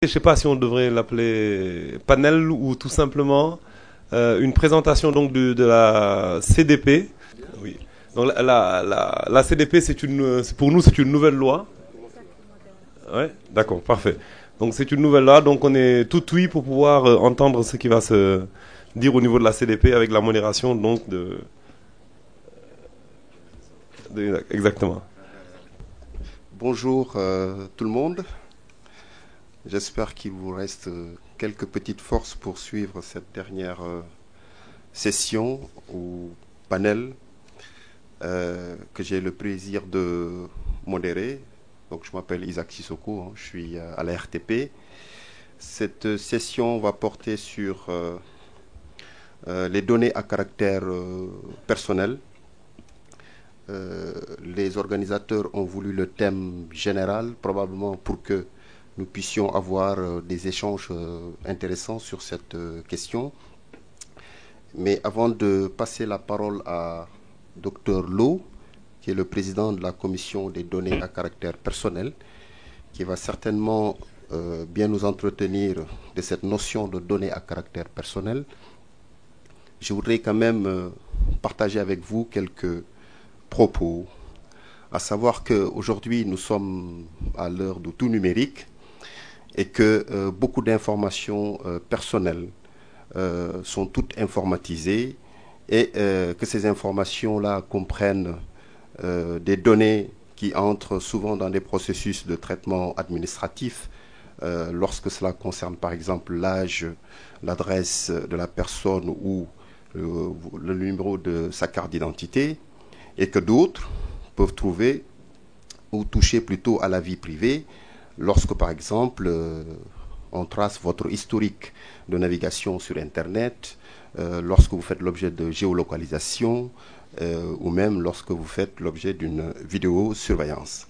Je ne sais pas si on devrait l'appeler panel ou tout simplement une présentation donc de la CDP. Oui. Donc la CDP, pour nous, c'est une nouvelle loi. Ouais, d'accord, parfait. Donc c'est une nouvelle loi, donc on est tout oui pour pouvoir entendre ce qui va se dire au niveau de la CDP avec la modération donc exactement. Bonjour tout le monde. J'espère qu'il vous reste quelques petites forces pour suivre cette dernière session ou panel que j'ai le plaisir de modérer. Donc je m'appelle Isaac Sissoko, hein, je suis à la RTP. Cette session va porter sur les données à caractère personnel. Les organisateurs ont voulu le thème général, probablement pour que nous puissions avoir des échanges intéressants sur cette question. Mais avant de passer la parole à Dr Lo, qui est le président de la commission des données à caractère personnel, qui va certainement bien nous entretenir de cette notion de données à caractère personnel, je voudrais quand même partager avec vous quelques propos, à savoir qu'aujourd'hui nous sommes à l'heure de tout numérique et que beaucoup d'informations personnelles sont toutes informatisées et que ces informations-là comprennent des données qui entrent souvent dans des processus de traitement administratif lorsque cela concerne par exemple l'âge, l'adresse de la personne ou le numéro de sa carte d'identité, et que d'autres peuvent trouver ou toucher plutôt à la vie privée lorsque par exemple on trace votre historique de navigation sur Internet, lorsque vous faites l'objet de géolocalisation ou même lorsque vous faites l'objet d'une vidéosurveillance.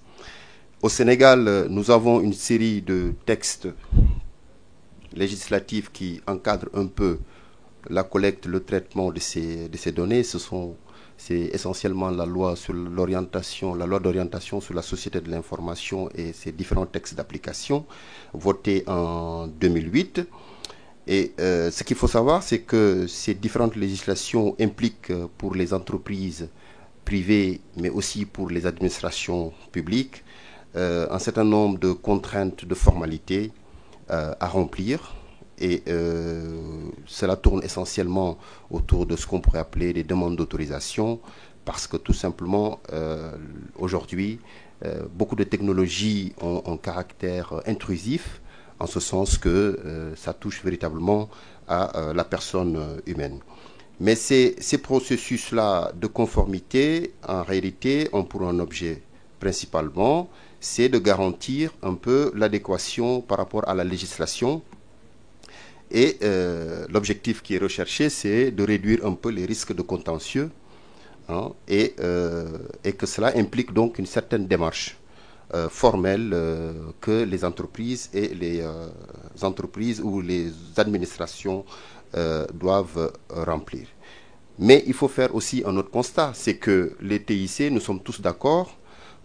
Au Sénégal, nous avons une série de textes législatifs qui encadrent un peu la collecte, le traitement de ces données. C'est essentiellement la loi sur l'orientation, la loi d'orientation sur la société de l'information et ses différents textes d'application votés en 2008. Et ce qu'il faut savoir, c'est que ces différentes législations impliquent pour les entreprises privées, mais aussi pour les administrations publiques, un certain nombre de contraintes, de formalités à remplir. Et cela tourne essentiellement autour de ce qu'on pourrait appeler des demandes d'autorisation, parce que tout simplement, aujourd'hui, beaucoup de technologies ont un caractère intrusif, en ce sens que ça touche véritablement à la personne humaine. Mais ces processus-là de conformité, en réalité, ont pour un objet principalement, c'est de garantir un peu l'adéquation par rapport à la législation. Et l'objectif qui est recherché, c'est de réduire un peu les risques de contentieux, hein, et que cela implique donc une certaine démarche formelle que les entreprises et les entreprises ou les administrations doivent remplir. Mais il faut faire aussi un autre constat, c'est que les TIC, nous sommes tous d'accord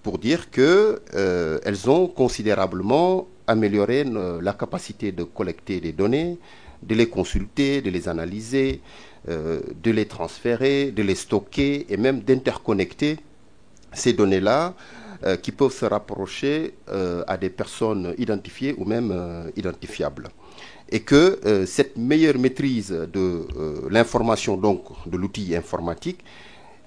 pour dire qu'elles ont considérablement améliorer la capacité de collecter des données, de les consulter, de les analyser, de les transférer, de les stocker et même d'interconnecter ces données-là qui peuvent se rapprocher à des personnes identifiées ou même identifiables. Et que cette meilleure maîtrise de l'information, donc de l'outil informatique,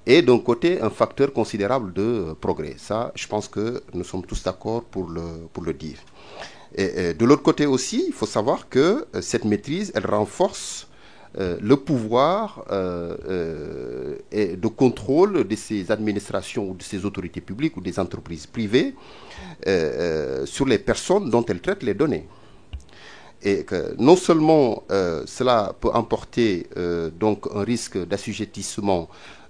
est d'un côté un facteur considérable de progrès. Ça, je pense que nous sommes tous d'accord pour le dire. Et de l'autre côté aussi, il faut savoir que cette maîtrise, elle renforce le pouvoir et de contrôle de ces administrations ou de ces autorités publiques ou des entreprises privées sur les personnes dont elles traitent les données. Et que non seulement cela peut emporter donc un risque d'assujettissement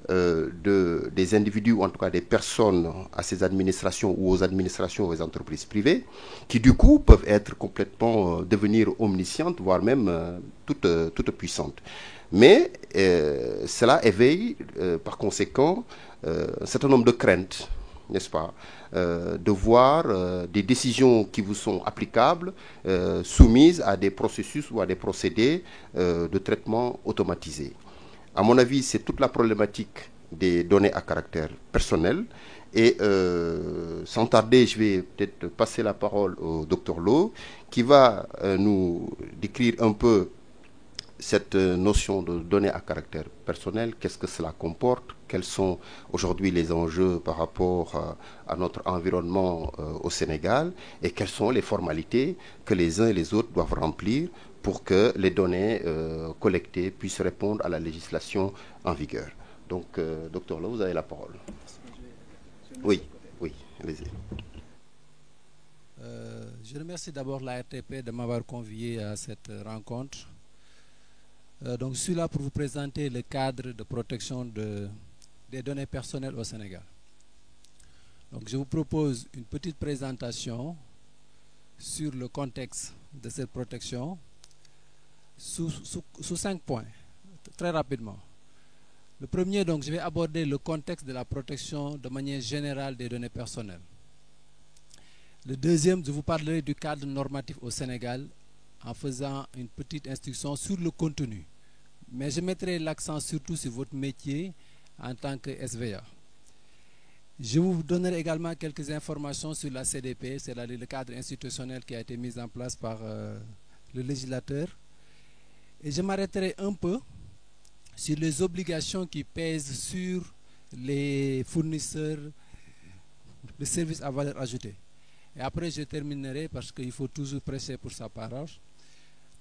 des individus, ou en tout cas des personnes à ces administrations ou aux administrations ou aux entreprises privées, qui du coup peuvent être complètement devenir omniscientes, voire même toutes puissantes. Mais cela éveille par conséquent un certain nombre de craintes n'est-ce pas, de voir des décisions qui vous sont applicables soumises à des processus ou à des procédés de traitement automatisé. À mon avis, c'est toute la problématique des données à caractère personnel. Et sans tarder, je vais peut-être passer la parole au Dr Lo, qui va nous décrire un peu cette notion de données à caractère personnel, qu'est-ce que cela comporte, quels sont aujourd'hui les enjeux par rapport à notre environnement au Sénégal, et quelles sont les formalités que les uns et les autres doivent remplir pour que les données collectées puissent répondre à la législation en vigueur. Donc, Dr Lo, vous avez la parole. Oui, oui, allez-y. Je remercie d'abord la RTP de m'avoir convié à cette rencontre. Donc, je suis là pour vous présenter le cadre de protection des données personnelles au Sénégal. Donc, je vous propose une petite présentation sur le contexte de cette protection sous 5 points, très rapidement. Le premier, donc, je vais aborder le contexte de la protection de manière générale des données personnelles. Le deuxième, je vous parlerai du cadre normatif au Sénégal en faisant une petite instruction sur le contenu. Mais je mettrai l'accent surtout sur votre métier en tant que SVA. Je vous donnerai également quelques informations sur la CDP, c'est-à-dire le cadre institutionnel qui a été mis en place par le législateur. Et je m'arrêterai un peu sur les obligations qui pèsent sur les fournisseurs de services à valeur ajoutée. Et après, je terminerai, parce qu'il faut toujours prêcher pour sa parole,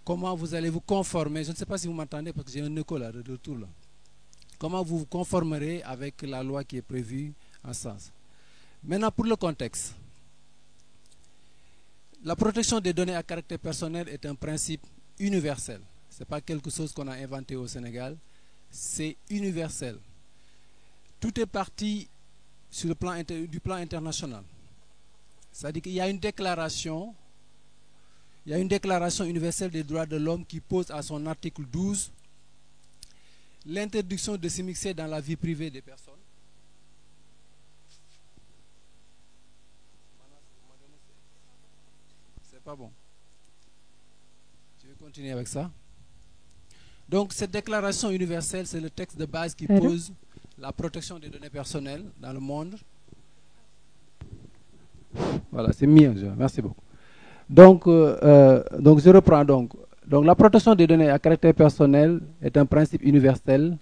comment vous allez vous conformer, je ne sais pas si vous m'entendez, parce que j'ai un écho là, de retour là. Comment vous vous conformerez avec la loi qui est prévue en ce sens. Maintenant, pour le contexte. La protection des données à caractère personnel est un principe universel. Ce n'est pas quelque chose qu'on a inventé au Sénégal. C'est universel. Tout est parti sur le plan du plan international. C'est-à-dire qu'il y a une déclaration universelle des droits de l'homme qui pose à son article 12 l'interdiction de s'immiscer dans la vie privée des personnes. C'est pas bon. Je vais continuer avec ça. Donc, cette déclaration universelle, c'est le texte de base qui pose la protection des données personnelles dans le monde. Voilà, c'est mieux, merci beaucoup. Donc, je reprends donc. Donc, la protection des données à caractère personnel est un principe universel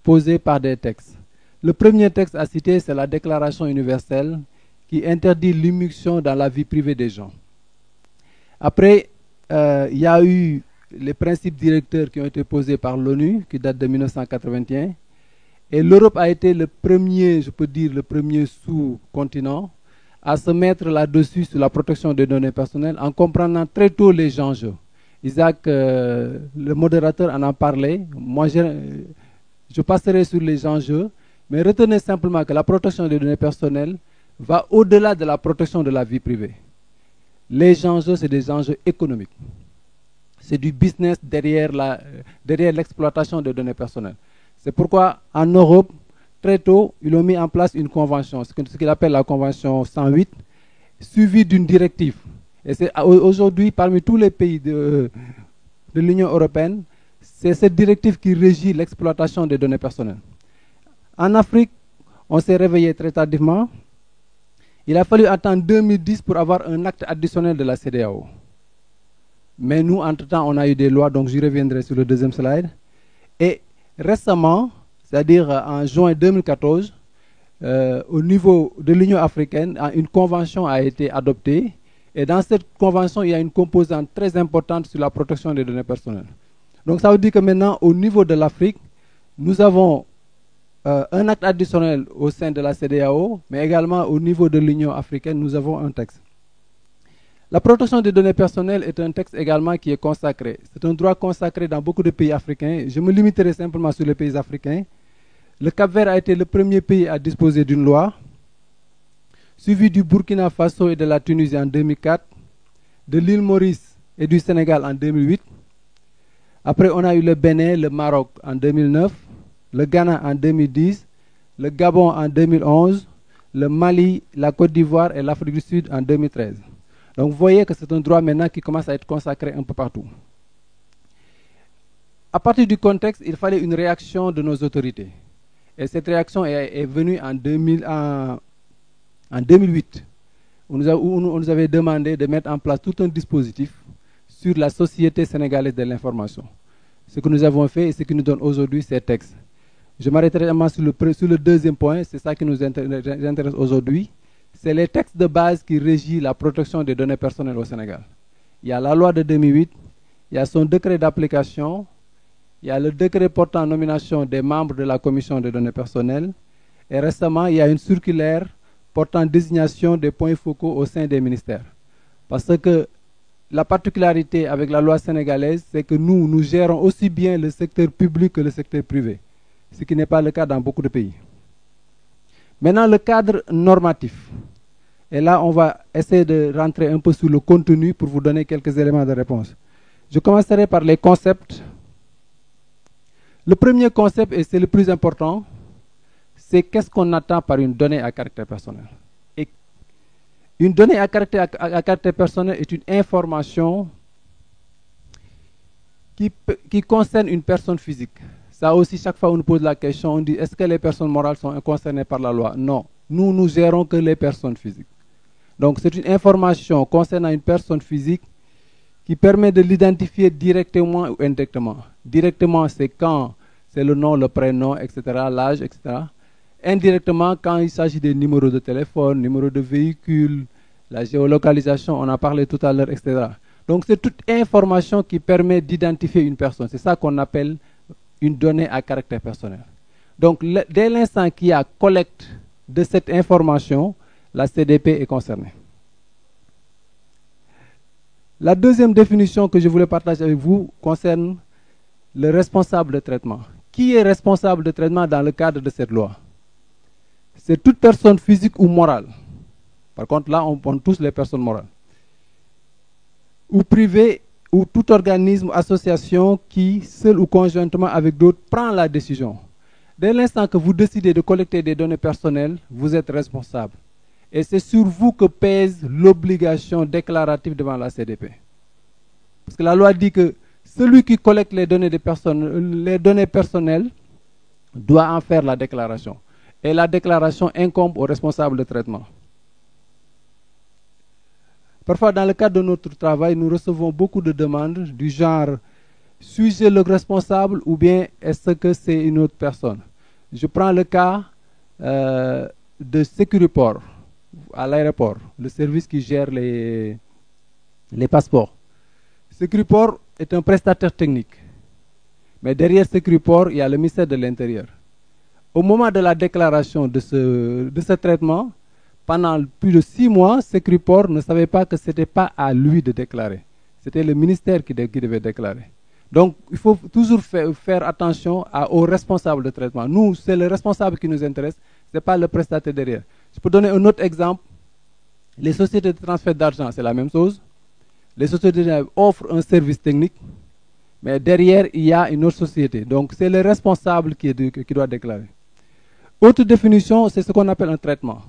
posé par des textes. Le premier texte à citer, c'est la Déclaration universelle qui interdit l'immixtion dans la vie privée des gens. Après, il y a eu les principes directeurs qui ont été posés par l'ONU, qui datent de 1981. Et l'Europe a été le premier, je peux dire, le premier sous-continent à se mettre là-dessus sur la protection des données personnelles en comprenant très tôt les enjeux. Isaac, le modérateur, en a parlé. Moi, je passerai sur les enjeux, mais retenez simplement que la protection des données personnelles va au-delà de la protection de la vie privée. Les enjeux, c'est des enjeux économiques. C'est du business derrière l'exploitation des données personnelles. C'est pourquoi, en Europe, très tôt, ils ont mis en place une convention, ce qu'ils appellent la convention 108, suivie d'une directive. Et c'est aujourd'hui, parmi tous les pays de l'Union européenne, c'est cette directive qui régit l'exploitation des données personnelles. En Afrique, on s'est réveillé très tardivement. Il a fallu attendre 2010 pour avoir un acte additionnel de la CEDEAO. Mais nous, entre-temps, on a eu des lois, donc j'y reviendrai sur le deuxième slide. Et récemment, c'est-à-dire en juin 2014, au niveau de l'Union africaine, une convention a été adoptée. Et dans cette convention, il y a une composante très importante sur la protection des données personnelles. Donc ça veut dire que maintenant, au niveau de l'Afrique, nous avons un acte additionnel au sein de la CEDEAO, mais également au niveau de l'Union africaine, nous avons un texte. La protection des données personnelles est un texte également qui est consacré. C'est un droit consacré dans beaucoup de pays africains. Je me limiterai simplement sur les pays africains. Le Cap-Vert a été le premier pays à disposer d'une loi, suivi du Burkina Faso et de la Tunisie en 2004, de l'île Maurice et du Sénégal en 2008. Après, on a eu le Bénin, le Maroc en 2009, le Ghana en 2010, le Gabon en 2011, le Mali, la Côte d'Ivoire et l'Afrique du Sud en 2013. Donc vous voyez que c'est un droit maintenant qui commence à être consacré un peu partout. À partir du contexte, il fallait une réaction de nos autorités. Et cette réaction est venue en 2008. On nous avait demandé de mettre en place tout un dispositif sur la Société sénégalaise de l'information. Ce que nous avons fait et ce qui nous donne aujourd'hui ces textes. Je m'arrêterai vraiment sur le deuxième point, c'est ça qui nous intéresse aujourd'hui. C'est les textes de base qui régissent la protection des données personnelles au Sénégal. Il y a la loi de 2008, il y a son décret d'application, il y a le décret portant nomination des membres de la commission des données personnelles, et récemment, il y a une circulaire portant désignation des points focaux au sein des ministères. Parce que la particularité avec la loi sénégalaise, c'est que nous gérons aussi bien le secteur public que le secteur privé, ce qui n'est pas le cas dans beaucoup de pays. Maintenant, le cadre normatif. Et là, on va essayer de rentrer un peu sur le contenu pour vous donner quelques éléments de réponse. Je commencerai par les concepts. Le premier concept, et c'est le plus important, c'est qu'est-ce qu'on attend par une donnée à caractère personnel. Et une donnée à caractère personnel est une information qui concerne une personne physique. Ça aussi, chaque fois on nous pose la question, on dit, est-ce que les personnes morales sont concernées par la loi? Non, nous gérons que les personnes physiques. Donc c'est une information concernant une personne physique qui permet de l'identifier directement ou indirectement. Directement, c'est quand c'est le nom, le prénom, etc., l'âge, etc. Indirectement, quand il s'agit des numéros de téléphone, numéros de véhicule, la géolocalisation, on en parlait tout à l'heure, etc. Donc c'est toute information qui permet d'identifier une personne. C'est ça qu'on appelle une donnée à caractère personnel. Donc dès l'instant qu'il y a collecte de cette information, la CDP est concernée. La deuxième définition que je voulais partager avec vous concerne le responsable de traitement. Qui est responsable de traitement dans le cadre de cette loi? C'est toute personne physique ou morale. Par contre, là, on prend tous les personnes morales. Ou privée, ou tout organisme, association qui, seul ou conjointement avec d'autres, prend la décision. Dès l'instant que vous décidez de collecter des données personnelles, vous êtes responsable. Et c'est sur vous que pèse l'obligation déclarative devant la CDP. Parce que la loi dit que celui qui collecte les données personnelles doit en faire la déclaration. Et la déclaration incombe au responsable de traitement. Parfois, dans le cadre de notre travail, nous recevons beaucoup de demandes du genre « suis-je le responsable ou bien est-ce que c'est une autre personne ?» Je prends le cas de Securiport à l'aéroport, le service qui gère les passeports. Securiport est un prestataire technique. Mais derrière Securiport, il y a le ministère de l'Intérieur. Au moment de la déclaration de ce traitement, pendant plus de 6 mois, Securiport ne savait pas que ce n'était pas à lui de déclarer. C'était le ministère qui devait déclarer. Donc, il faut toujours faire attention aux responsables de traitement. Nous, c'est le responsable qui nous intéresse, ce n'est pas le prestataire derrière. Je peux donner un autre exemple. Les sociétés de transfert d'argent, c'est la même chose. Les sociétés offrent un service technique, mais derrière, il y a une autre société. Donc, c'est le responsable qui doit déclarer. Autre définition, c'est ce qu'on appelle un traitement.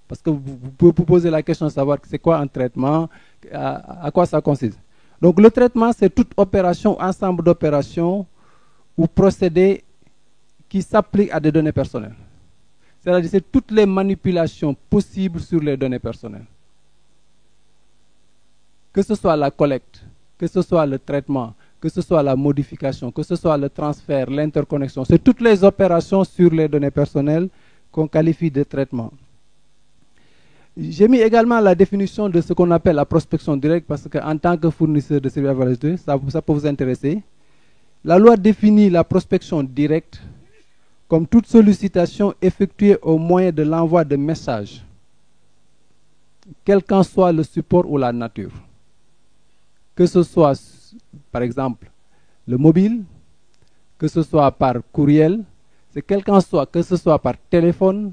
Parce que vous pouvez vous poser la question de savoir c'est quoi un traitement, à quoi ça consiste. Donc, le traitement, c'est toute opération, ensemble d'opérations ou procédés qui s'appliquent à des données personnelles. C'est-à-dire c'est toutes les manipulations possibles sur les données personnelles. Que ce soit la collecte, que ce soit le traitement, que ce soit la modification, que ce soit le transfert, l'interconnexion, c'est toutes les opérations sur les données personnelles qu'on qualifie de traitement. J'ai mis également la définition de ce qu'on appelle la prospection directe parce qu'en tant que fournisseur de services à valeur ajoutée, ça peut vous intéresser. La loi définit la prospection directe comme toute sollicitation effectuée au moyen de l'envoi de messages, quel qu'en soit le support ou la nature. Que ce soit, par exemple, le mobile, que ce soit par courriel, c'est quel qu'en soit, que ce soit par téléphone,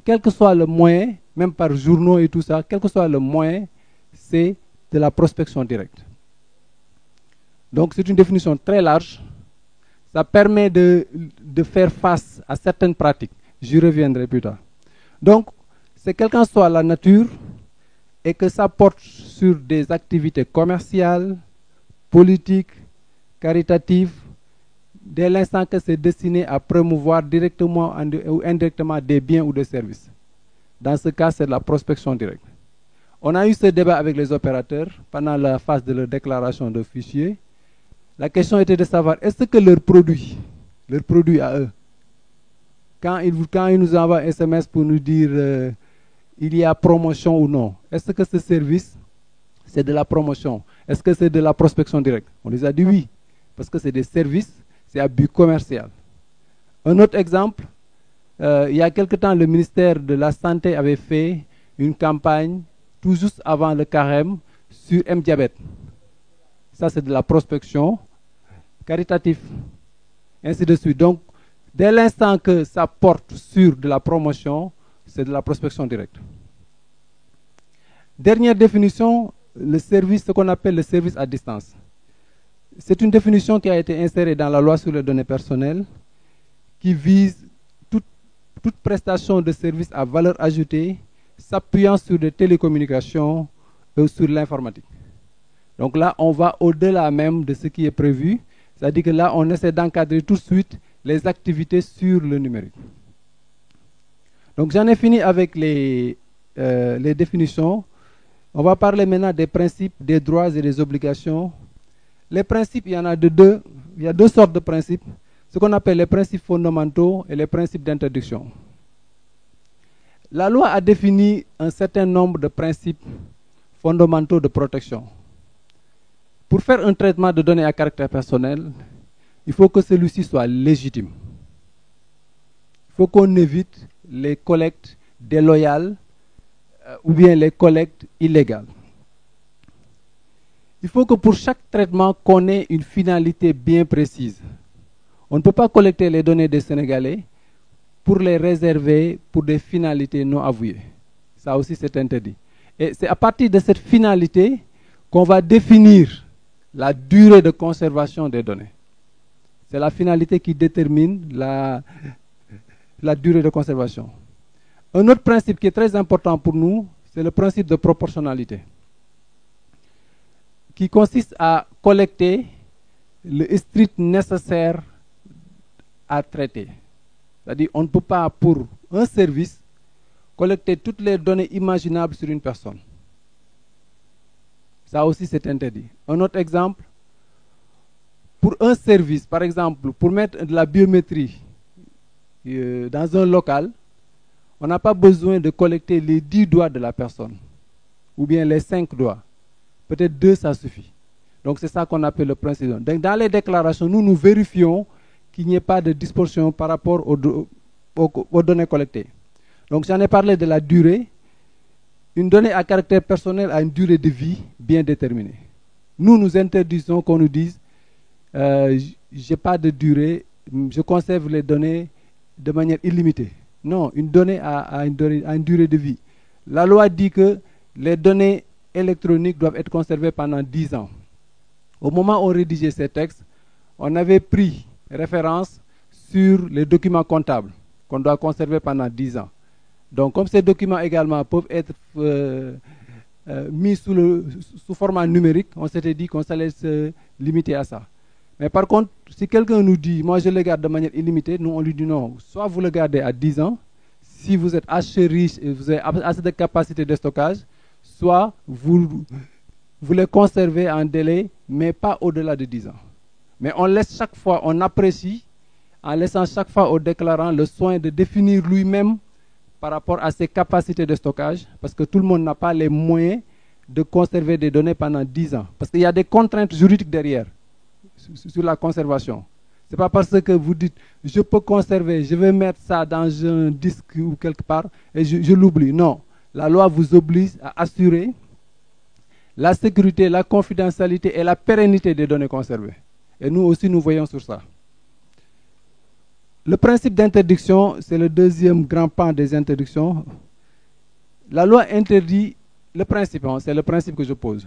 quel que soit le moyen, même par journaux et tout ça, quel que soit le moyen, c'est de la prospection directe. Donc c'est une définition très large. Ça permet de faire face à certaines pratiques. J'y reviendrai plus tard. Donc, c'est quelle qu'en soit la nature et que ça porte sur des activités commerciales, politiques, caritatives, dès l'instant que c'est destiné à promouvoir directement ou indirectement des biens ou des services. Dans ce cas, c'est de la prospection directe. On a eu ce débat avec les opérateurs pendant la phase de leur déclaration de fichier. La question était de savoir, est-ce que leur produit à eux, quand ils nous envoient un SMS pour nous dire il y a promotion ou non, est-ce que ce service, c'est de la promotion? Est-ce que c'est de la prospection directe? On les a dit oui, parce que c'est des services, c'est à but commercial. Un autre exemple, il y a quelque temps, le ministère de la Santé avait fait une campagne tout juste avant le carême sur M-Diabète. Ça, c'est de la prospection caritative, ainsi de suite. Donc, dès l'instant que ça porte sur de la promotion, c'est de la prospection directe. Dernière définition, le service, ce qu'on appelle le service à distance. C'est une définition qui a été insérée dans la loi sur les données personnelles qui vise toute prestation de service à valeur ajoutée s'appuyant sur des télécommunications ou sur l'informatique. Donc là, on va au-delà même de ce qui est prévu. C'est-à-dire que là, on essaie d'encadrer tout de suite les activités sur le numérique. Donc j'en ai fini avec les définitions. On va parler maintenant des principes, des droits et des obligations. Les principes, il y en a deux. Il y a deux sortes de principes. Ce qu'on appelle les principes fondamentaux et les principes d'interdiction. La loi a défini un certain nombre de principes fondamentaux de protection. Pour faire un traitement de données à caractère personnel, il faut que celui-ci soit légitime. Il faut qu'on évite les collectes déloyales ou bien les collectes illégales. Il faut que pour chaque traitement, qu'on ait une finalité bien précise. On ne peut pas collecter les données des Sénégalais pour les réserver pour des finalités non avouées. Ça aussi, c'est interdit. Et c'est à partir de cette finalité qu'on va définir la durée de conservation des données. C'est la finalité qui détermine la durée de conservation. Un autre principe qui est très important pour nous, c'est le principe de proportionnalité, qui consiste à collecter le strict nécessaire à traiter. C'est-à-dire on ne peut pas, pour un service, collecter toutes les données imaginables sur une personne. Ça aussi, c'est interdit. Un autre exemple, pour un service, par exemple, pour mettre de la biométrie dans un local, on n'a pas besoin de collecter les 10 doigts de la personne, ou bien les 5 doigts. Peut-être 2, ça suffit. Donc c'est ça qu'on appelle le principe. Donc dans les déclarations, nous vérifions qu'il n'y ait pas de distorsion par rapport aux données collectées. Donc j'en ai parlé de la durée. Une donnée à caractère personnel a une durée de vie bien déterminée. Nous interdisons qu'on nous dise j'ai pas de durée, je conserve les données de manière illimitée. Non, une donnée a une durée de vie. La loi dit que les données électroniques doivent être conservées pendant 10 ans. Au moment où on rédigeait ces textes, on avait pris référence sur les documents comptables qu'on doit conserver pendant 10 ans. Donc, comme ces documents également peuvent être mis sous format numérique, on s'était dit qu'on allait se limiter à ça. Mais par contre, si quelqu'un nous dit, moi je le garde de manière illimitée, nous on lui dit non. Soit vous le gardez à 10 ans, si vous êtes assez riche et vous avez assez de capacité de stockage, soit vous les conservez en délai, mais pas au-delà de 10 ans. Mais on laisse chaque fois, on apprécie, en laissant chaque fois au déclarant le soin de définir lui-même par rapport à ses capacités de stockage, parce que tout le monde n'a pas les moyens de conserver des données pendant 10 ans. Parce qu'il y a des contraintes juridiques derrière, sur la conservation. Ce n'est pas parce que vous dites, je peux conserver, je vais mettre ça dans un disque ou quelque part, et je l'oublie. Non, la loi vous oblige à assurer la sécurité, la confidentialité et la pérennité des données conservées. Et nous aussi, nous voyons sur ça. Le principe d'interdiction, c'est le deuxième grand pan des interdictions. La loi interdit le principe, c'est le principe que je pose.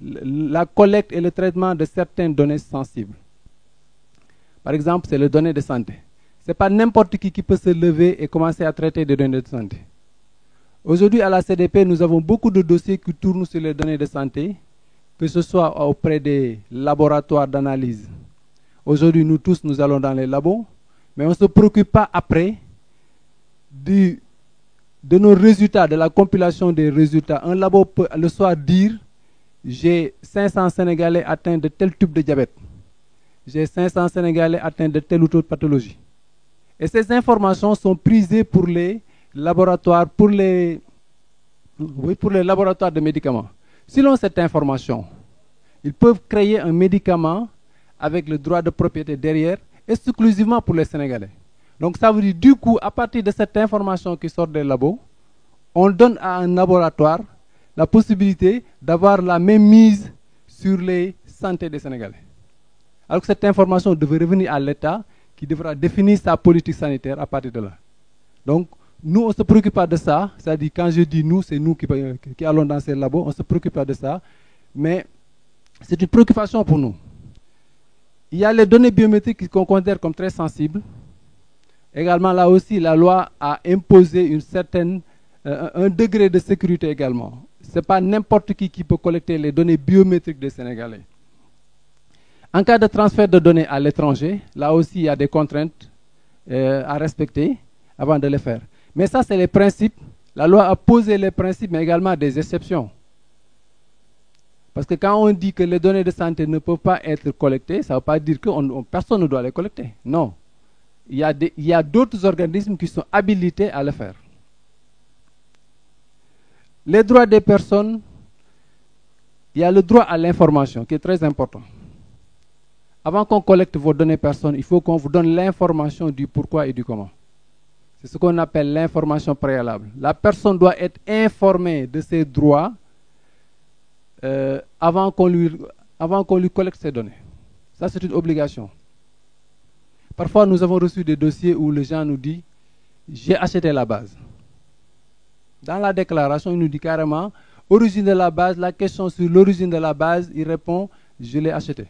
La collecte et le traitement de certaines données sensibles. Par exemple, c'est les données de santé. Ce n'est pas n'importe qui peut se lever et commencer à traiter des données de santé. Aujourd'hui, à la CDP, nous avons beaucoup de dossiers qui tournent sur les données de santé, que ce soit auprès des laboratoires d'analyse. Aujourd'hui, nous tous, nous allons dans les labos, mais on ne se préoccupe pas après de nos résultats, de la compilation des résultats. Un labo peut le soir dire, j'ai 500 Sénégalais atteints de tel type de diabète. J'ai 500 Sénégalais atteints de telle ou telle pathologie. Et ces informations sont prisées pour les laboratoires, pour les laboratoires de médicaments. Selon cette information, ils peuvent créer un médicament avec le droit de propriété derrière, exclusivement pour les Sénégalais. Donc ça veut dire, du coup, à partir de cette information qui sort des labos, on donne à un laboratoire la possibilité d'avoir la même mise sur les santé des Sénégalais. Alors que cette information devrait revenir à l'État qui devra définir sa politique sanitaire à partir de là. Donc, nous, on ne se préoccupe pas de ça. C'est-à-dire, quand je dis nous, c'est nous qui allons dans ces labos, on ne se préoccupe pas de ça. Mais c'est une préoccupation pour nous. Il y a les données biométriques qu'on considère comme très sensibles. Également, là aussi, la loi a imposé un degré de sécurité également. Ce n'est pas n'importe qui peut collecter les données biométriques des Sénégalais. En cas de transfert de données à l'étranger, là aussi, il y a des contraintes à respecter avant de les faire. Mais ça, c'est les principes. La loi a posé les principes, mais également des exceptions. Parce que quand on dit que les données de santé ne peuvent pas être collectées, ça ne veut pas dire que personne ne doit les collecter. Non. Il y a d'autres organismes qui sont habilités à le faire. Les droits des personnes, il y a le droit à l'information qui est très important. Avant qu'on collecte vos données personnelles, il faut qu'on vous donne l'information du pourquoi et du comment. C'est ce qu'on appelle l'information préalable. La personne doit être informée de ses droits avant qu'on lui collecte ses données. Ça, c'est une obligation. Parfois, nous avons reçu des dossiers où les gens nous disent « j'ai acheté la base ». Dans la déclaration, il nous dit carrément « origine de la base », la question sur l'origine de la base, il répond « je l'ai acheté ».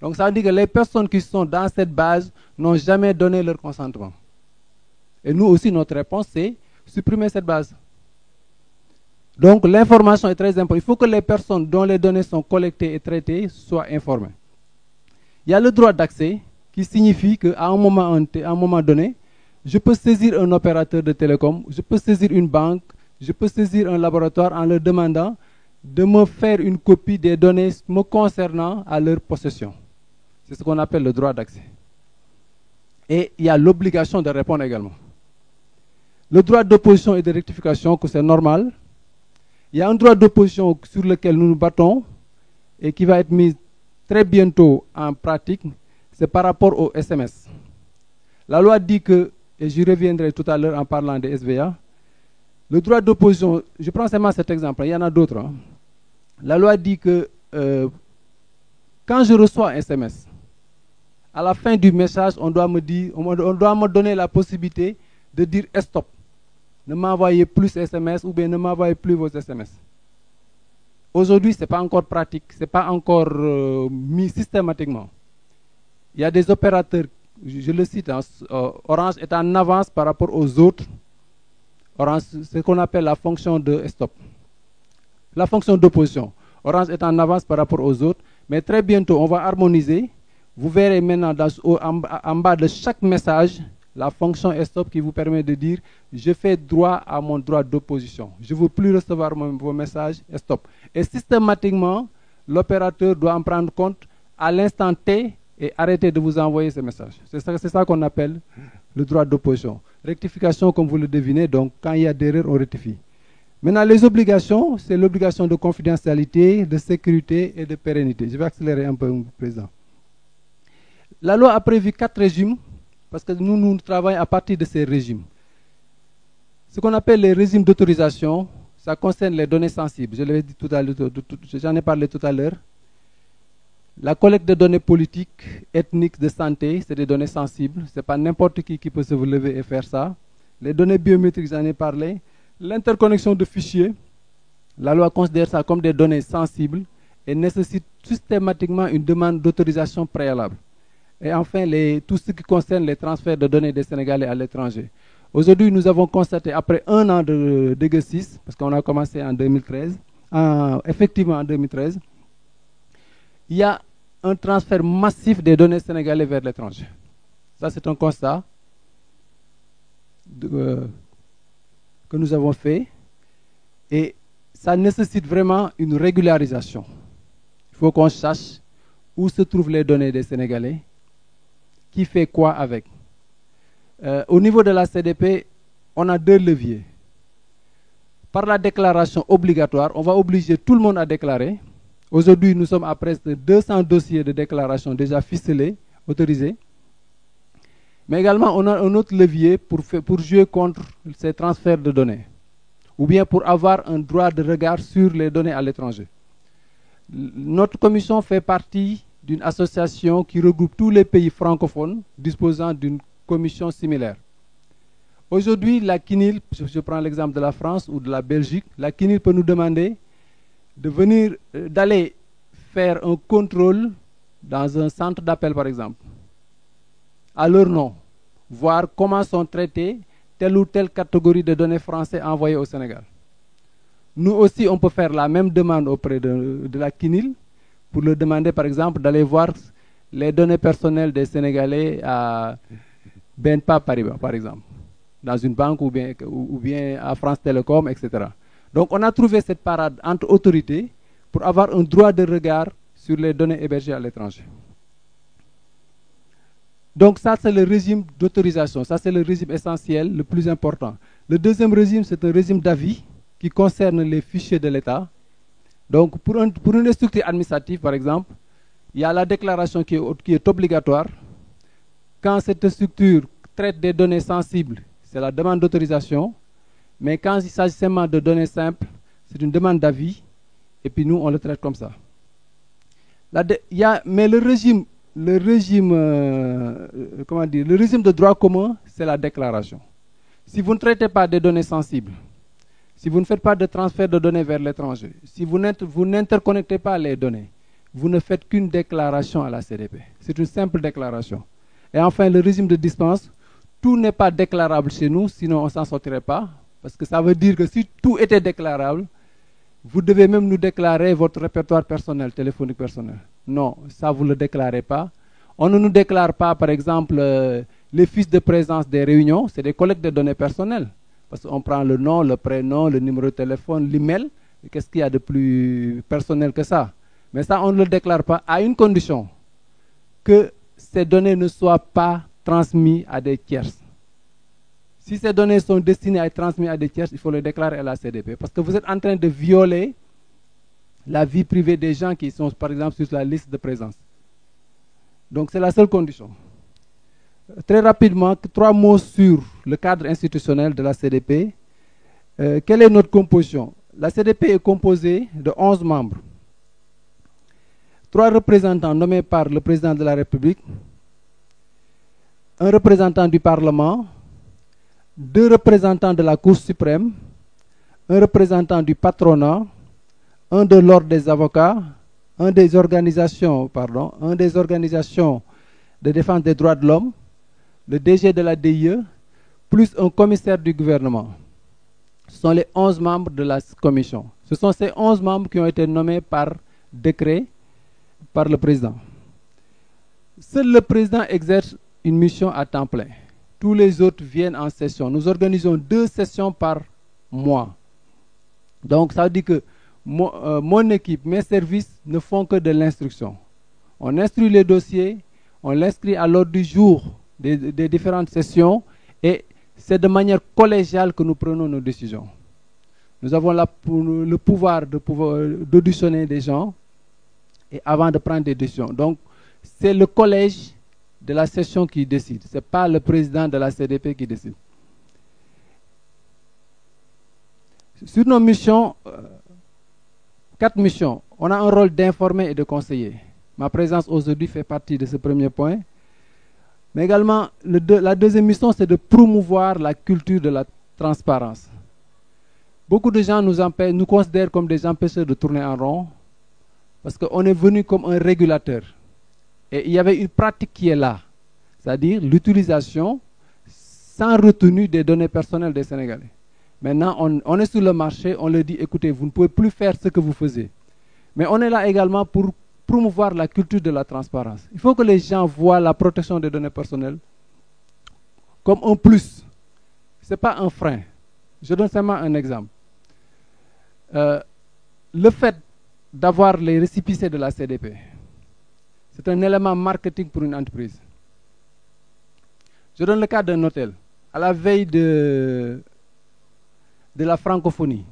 Donc ça veut dire que les personnes qui sont dans cette base n'ont jamais donné leur consentement. Et nous aussi, notre réponse, c'est supprimer cette base. Donc l'information est très importante. Il faut que les personnes dont les données sont collectées et traitées soient informées. Il y a le droit d'accès qui signifie qu'à un moment donné, je peux saisir un opérateur de télécom, je peux saisir une banque, je peux saisir un laboratoire en leur demandant de me faire une copie des données me concernant à leur possession. C'est ce qu'on appelle le droit d'accès. Et il y a l'obligation de répondre également. Le droit d'opposition et de rectification, que c'est normal. Il y a un droit d'opposition sur lequel nous nous battons et qui va être mis très bientôt en pratique, c'est par rapport aux SMS. La loi dit que, et j'y reviendrai tout à l'heure en parlant des SVA, le droit d'opposition, je prends seulement cet exemple, il y en a d'autres. Hein. La loi dit que quand je reçois un SMS, à la fin du message, on doit me donner la possibilité de dire stop. Ne m'envoyez plus SMS ou bien ne m'envoyez plus vos SMS. Aujourd'hui, ce n'est pas encore pratique, ce n'est pas encore mis systématiquement. Il y a des opérateurs, je le cite, hein, Orange est en avance par rapport aux autres. Orange, c'est ce qu'on appelle la fonction de stop. La fonction d'opposition. Orange est en avance par rapport aux autres, mais très bientôt, on va harmoniser. Vous verrez maintenant en bas de chaque message la fonction stop qui vous permet de dire je fais droit à mon droit d'opposition. Je ne veux plus recevoir vos messages, stop. Et systématiquement, l'opérateur doit en prendre compte à l'instant T et arrêter de vous envoyer ces messages. C'est ça qu'on appelle le droit d'opposition. Rectification, comme vous le devinez, donc quand il y a des erreurs, on rectifie. Maintenant, les obligations, c'est l'obligation de confidentialité, de sécurité et de pérennité. Je vais accélérer un peu, Président. La loi a prévu 4 régimes, parce que nous travaillons à partir de ces régimes. Ce qu'on appelle les régimes d'autorisation, ça concerne les données sensibles. Je l'avais dit tout à l'heure, j'en ai parlé tout à l'heure. La collecte de données politiques, ethniques, de santé, c'est des données sensibles. Ce n'est pas n'importe qui peut se lever et faire ça. Les données biométriques, j'en ai parlé. L'interconnexion de fichiers, la loi considère ça comme des données sensibles et nécessite systématiquement une demande d'autorisation préalable. Et enfin, tout ce qui concerne les transferts de données des Sénégalais à l'étranger. Aujourd'hui, nous avons constaté, après un an d'exercice, parce qu'on a commencé en 2013, effectivement en 2013, il y a un transfert massif des données sénégalaises vers l'étranger. Ça, c'est un constat que nous avons fait. Et ça nécessite vraiment une régularisation. Il faut qu'on sache où se trouvent les données des Sénégalais, qui fait quoi avec. Au niveau de la CDP, on a 2 leviers. Par la déclaration obligatoire, on va obliger tout le monde à déclarer. Aujourd'hui, nous sommes à presque 200 dossiers de déclaration déjà ficelés, autorisés. Mais également, on a un autre levier pour jouer contre ces transferts de données, ou bien pour avoir un droit de regard sur les données à l'étranger. Notre commission fait partie d'une association qui regroupe tous les pays francophones disposant d'une commission similaire. Aujourd'hui, la CNIL, je prends l'exemple de la France ou de la Belgique, la CNIL peut nous demander d'aller faire un contrôle dans un centre d'appel, par exemple, à leur nom, voir comment sont traitées telle ou telle catégorie de données françaises envoyées au Sénégal. Nous aussi, on peut faire la même demande auprès de la CNIL pour leur demander, par exemple, d'aller voir les données personnelles des Sénégalais à BNP Paribas, par exemple, dans une banque ou bien à France Télécom, etc. Donc, on a trouvé cette parade entre autorités pour avoir un droit de regard sur les données hébergées à l'étranger. Donc, ça, c'est le régime d'autorisation. Ça, c'est le régime essentiel, le plus important. Le deuxième régime, c'est un régime d'avis qui concerne les fichiers de l'État. Donc, pour une structure administrative, par exemple, il y a la déclaration qui est obligatoire. Quand cette structure traite des données sensibles, c'est la demande d'autorisation. Mais quand il s'agit seulement de données simples, c'est une demande d'avis. Et puis nous, on le traite comme ça. Mais le régime de droit commun, c'est la déclaration. Si vous ne traitez pas des données sensibles, si vous ne faites pas de transfert de données vers l'étranger, si vous n'interconnectez pas les données, vous ne faites qu'une déclaration à la CDP. C'est une simple déclaration. Et enfin, le régime de dispense, tout n'est pas déclarable chez nous, sinon on ne s'en sortirait pas. Parce que ça veut dire que si tout était déclarable, vous devez même nous déclarer votre répertoire personnel, téléphonique personnel. Non, ça vous ne le déclarez pas. On ne nous déclare pas, par exemple, les fiches de présence des réunions, c'est des collectes de données personnelles. Parce qu'on prend le nom, le prénom, le numéro de téléphone, l'email. Qu'est-ce qu'il y a de plus personnel que ça? Mais ça, on ne le déclare pas à une condition, que ces données ne soient pas transmises à des tiers. Si ces données sont destinées à être transmises à des tiers, il faut le déclarer à la CDP. Parce que vous êtes en train de violer la vie privée des gens qui sont, par exemple, sur la liste de présence. Donc, c'est la seule condition. Très rapidement, 3 mots sur le cadre institutionnel de la CDP. Quelle est notre composition? La CDP est composée de 11 membres. 3 représentants nommés par le président de la République, un représentant du Parlement, 2 représentants de la Cour suprême, un représentant du patronat, un de l'ordre des avocats, un des organisations de défense des droits de l'homme, le DG de la DIE, plus un commissaire du gouvernement. Ce sont les 11 membres de la commission. Ce sont ces 11 membres qui ont été nommés par décret par le président. Seul le président exerce une mission à temps plein. Tous les autres viennent en session. Nous organisons 2 sessions par mois. Donc ça veut dire que mon équipe, mes services ne font que de l'instruction. On instruit les dossiers, on l'inscrit à l'ordre du jour des différentes sessions et c'est de manière collégiale que nous prenons nos décisions. Nous avons le pouvoir d'auditionner des gens et avant de prendre des décisions. Donc, c'est le collège de la session qui décide. Ce n'est pas le président de la CDP qui décide. Sur nos missions, 4 missions, on a un rôle d'informer et de conseiller. Ma présence aujourd'hui fait partie de ce premier point. Mais également, la deuxième mission, c'est de promouvoir la culture de la transparence. Beaucoup de gens nous considèrent comme des empêcheurs de tourner en rond parce qu'on est venu comme un régulateur. Et il y avait une pratique qui est là, c'est-à-dire l'utilisation sans retenue des données personnelles des Sénégalais. Maintenant, on est sur le marché, on leur dit, écoutez, vous ne pouvez plus faire ce que vous faisiez. Mais on est là également pour promouvoir la culture de la transparence. Il faut que les gens voient la protection des données personnelles comme un plus. Ce n'est pas un frein. Je donne seulement un exemple. Le fait d'avoir les récépissés de la CDP, c'est un élément marketing pour une entreprise. Je donne le cas d'un hôtel. À la veille de la francophonie,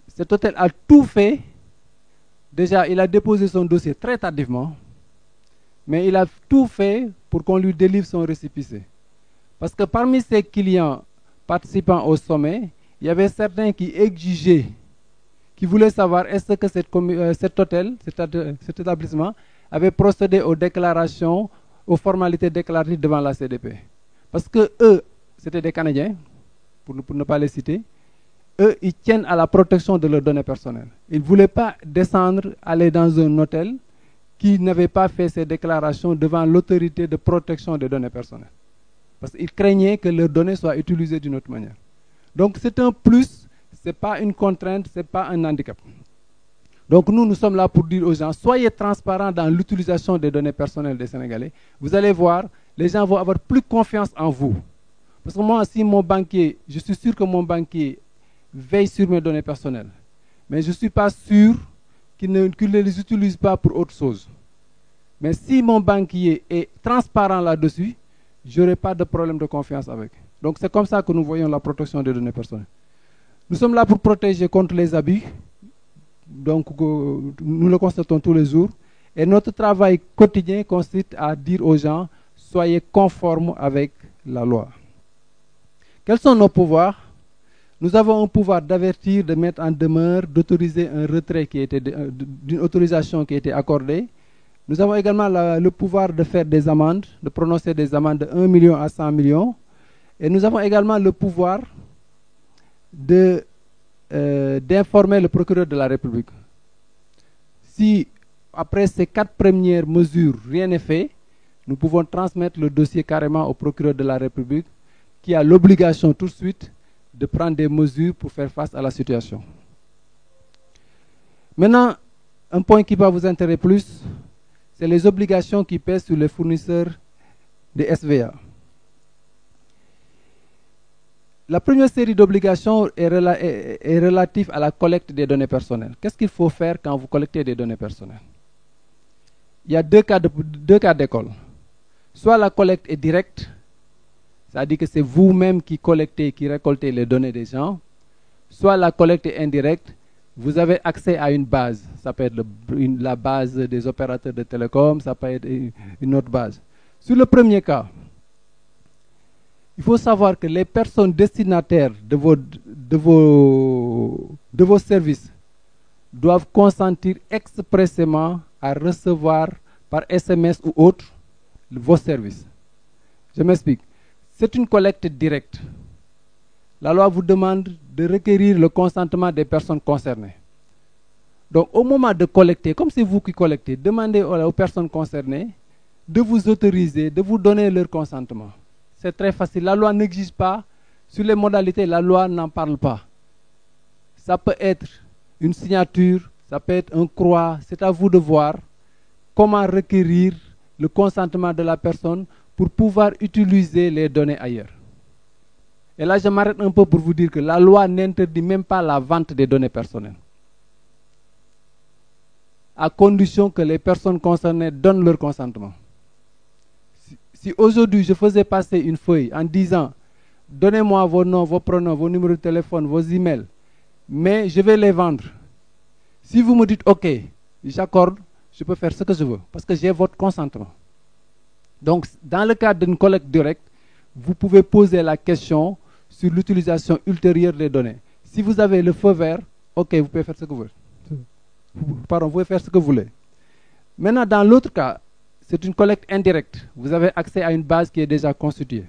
cet hôtel a tout fait. Déjà, il a déposé son dossier très tardivement, mais il a tout fait pour qu'on lui délivre son récépissé. Parce que parmi ses clients participant au sommet, il y avait certains qui exigeaient, qui voulaient savoir est-ce que cet hôtel, cet établissement, avait procédé aux déclarations, aux formalités déclaratives devant la CDP. Parce que eux, c'était des Canadiens, pour ne pas les citer, eux, ils tiennent à la protection de leurs données personnelles. Ils ne voulaient pas descendre, aller dans un hôtel qui n'avait pas fait ces déclarations devant l'autorité de protection des données personnelles. Parce qu'ils craignaient que leurs données soient utilisées d'une autre manière. Donc c'est un plus, ce n'est pas une contrainte, ce n'est pas un handicap. Donc nous sommes là pour dire aux gens, soyez transparents dans l'utilisation des données personnelles des Sénégalais. Vous allez voir, les gens vont avoir plus confiance en vous. Parce que moi, si mon banquier, je suis sûr que mon banquier veille sur mes données personnelles. Mais je ne suis pas sûr qu'il ne les utilise pas pour autre chose. Mais si mon banquier est transparent là-dessus, je n'aurai pas de problème de confiance avec. Donc c'est comme ça que nous voyons la protection des données personnelles. Nous sommes là pour protéger contre les abus. Donc nous le constatons tous les jours. Et notre travail quotidien consiste à dire aux gens, soyez conformes avec la loi. Quels sont nos pouvoirs? Nous avons un pouvoir d'avertir, de mettre en demeure, d'autoriser un retrait d'une autorisation qui a été accordée. Nous avons également le pouvoir de faire des amendes, de prononcer des amendes de 1 million à 100 millions. Et nous avons également le pouvoir d'informer le procureur de la République. Si, après ces 4 premières mesures, rien n'est fait, nous pouvons transmettre le dossier carrément au procureur de la République qui a l'obligation tout de suite de prendre des mesures pour faire face à la situation. Maintenant, un point qui va vous intéresser plus, c'est les obligations qui pèsent sur les fournisseurs des SVA. La première série d'obligations est relative à la collecte des données personnelles. Qu'est-ce qu'il faut faire quand vous collectez des données personnelles? Il y a deux cas d'école. Soit la collecte est directe, c'est-à-dire que c'est vous-même qui collectez, qui récoltez les données des gens. Soit la collecte est indirecte, vous avez accès à une base. Ça peut être la base des opérateurs de télécom, ça peut être une autre base. Sur le premier cas, il faut savoir que les personnes destinataires de vos services doivent consentir expressément à recevoir par SMS ou autre vos services. Je m'explique. C'est une collecte directe. La loi vous demande de requérir le consentement des personnes concernées. Donc au moment de collecter, comme c'est vous qui collectez, demandez aux personnes concernées de vous autoriser, de vous donner leur consentement. C'est très facile. La loi n'exige pas. Sur les modalités, la loi n'en parle pas. Ça peut être une signature, ça peut être un croix. C'est à vous de voir comment requérir le consentement de la personne pour pouvoir utiliser les données ailleurs. Et là, je m'arrête un peu pour vous dire que la loi n'interdit même pas la vente des données personnelles, à condition que les personnes concernées donnent leur consentement. Si aujourd'hui je faisais passer une feuille en disant « Donnez-moi vos noms, vos pronoms, vos numéros de téléphone, vos emails, mais je vais les vendre. » Si vous me dites « Ok, j'accorde, je peux faire ce que je veux, parce que j'ai votre consentement. » Donc, dans le cadre d'une collecte directe, vous pouvez poser la question sur l'utilisation ultérieure des données. Si vous avez le feu vert, ok, vous pouvez faire ce que vous voulez. Pardon, vous pouvez faire ce que vous voulez. Maintenant, dans l'autre cas, c'est une collecte indirecte. Vous avez accès à une base qui est déjà constituée.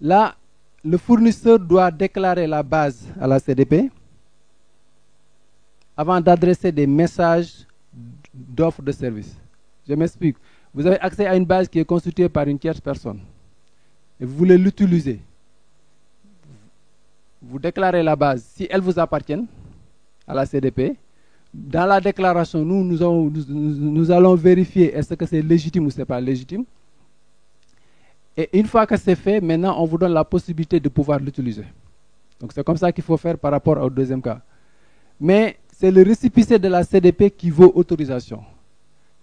Là, le fournisseur doit déclarer la base à la CDP avant d'adresser des messages d'offres de services. Je m'explique. Vous avez accès à une base qui est constituée par une tierce personne. Et vous voulez l'utiliser. Vous déclarez la base si elle vous appartient à la CDP. Dans la déclaration, nous allons vérifier est-ce que c'est légitime ou ce n'est pas légitime. Et une fois que c'est fait, maintenant on vous donne la possibilité de pouvoir l'utiliser. Donc c'est comme ça qu'il faut faire par rapport au deuxième cas. Mais c'est le récépissé de la CDP qui vaut autorisation.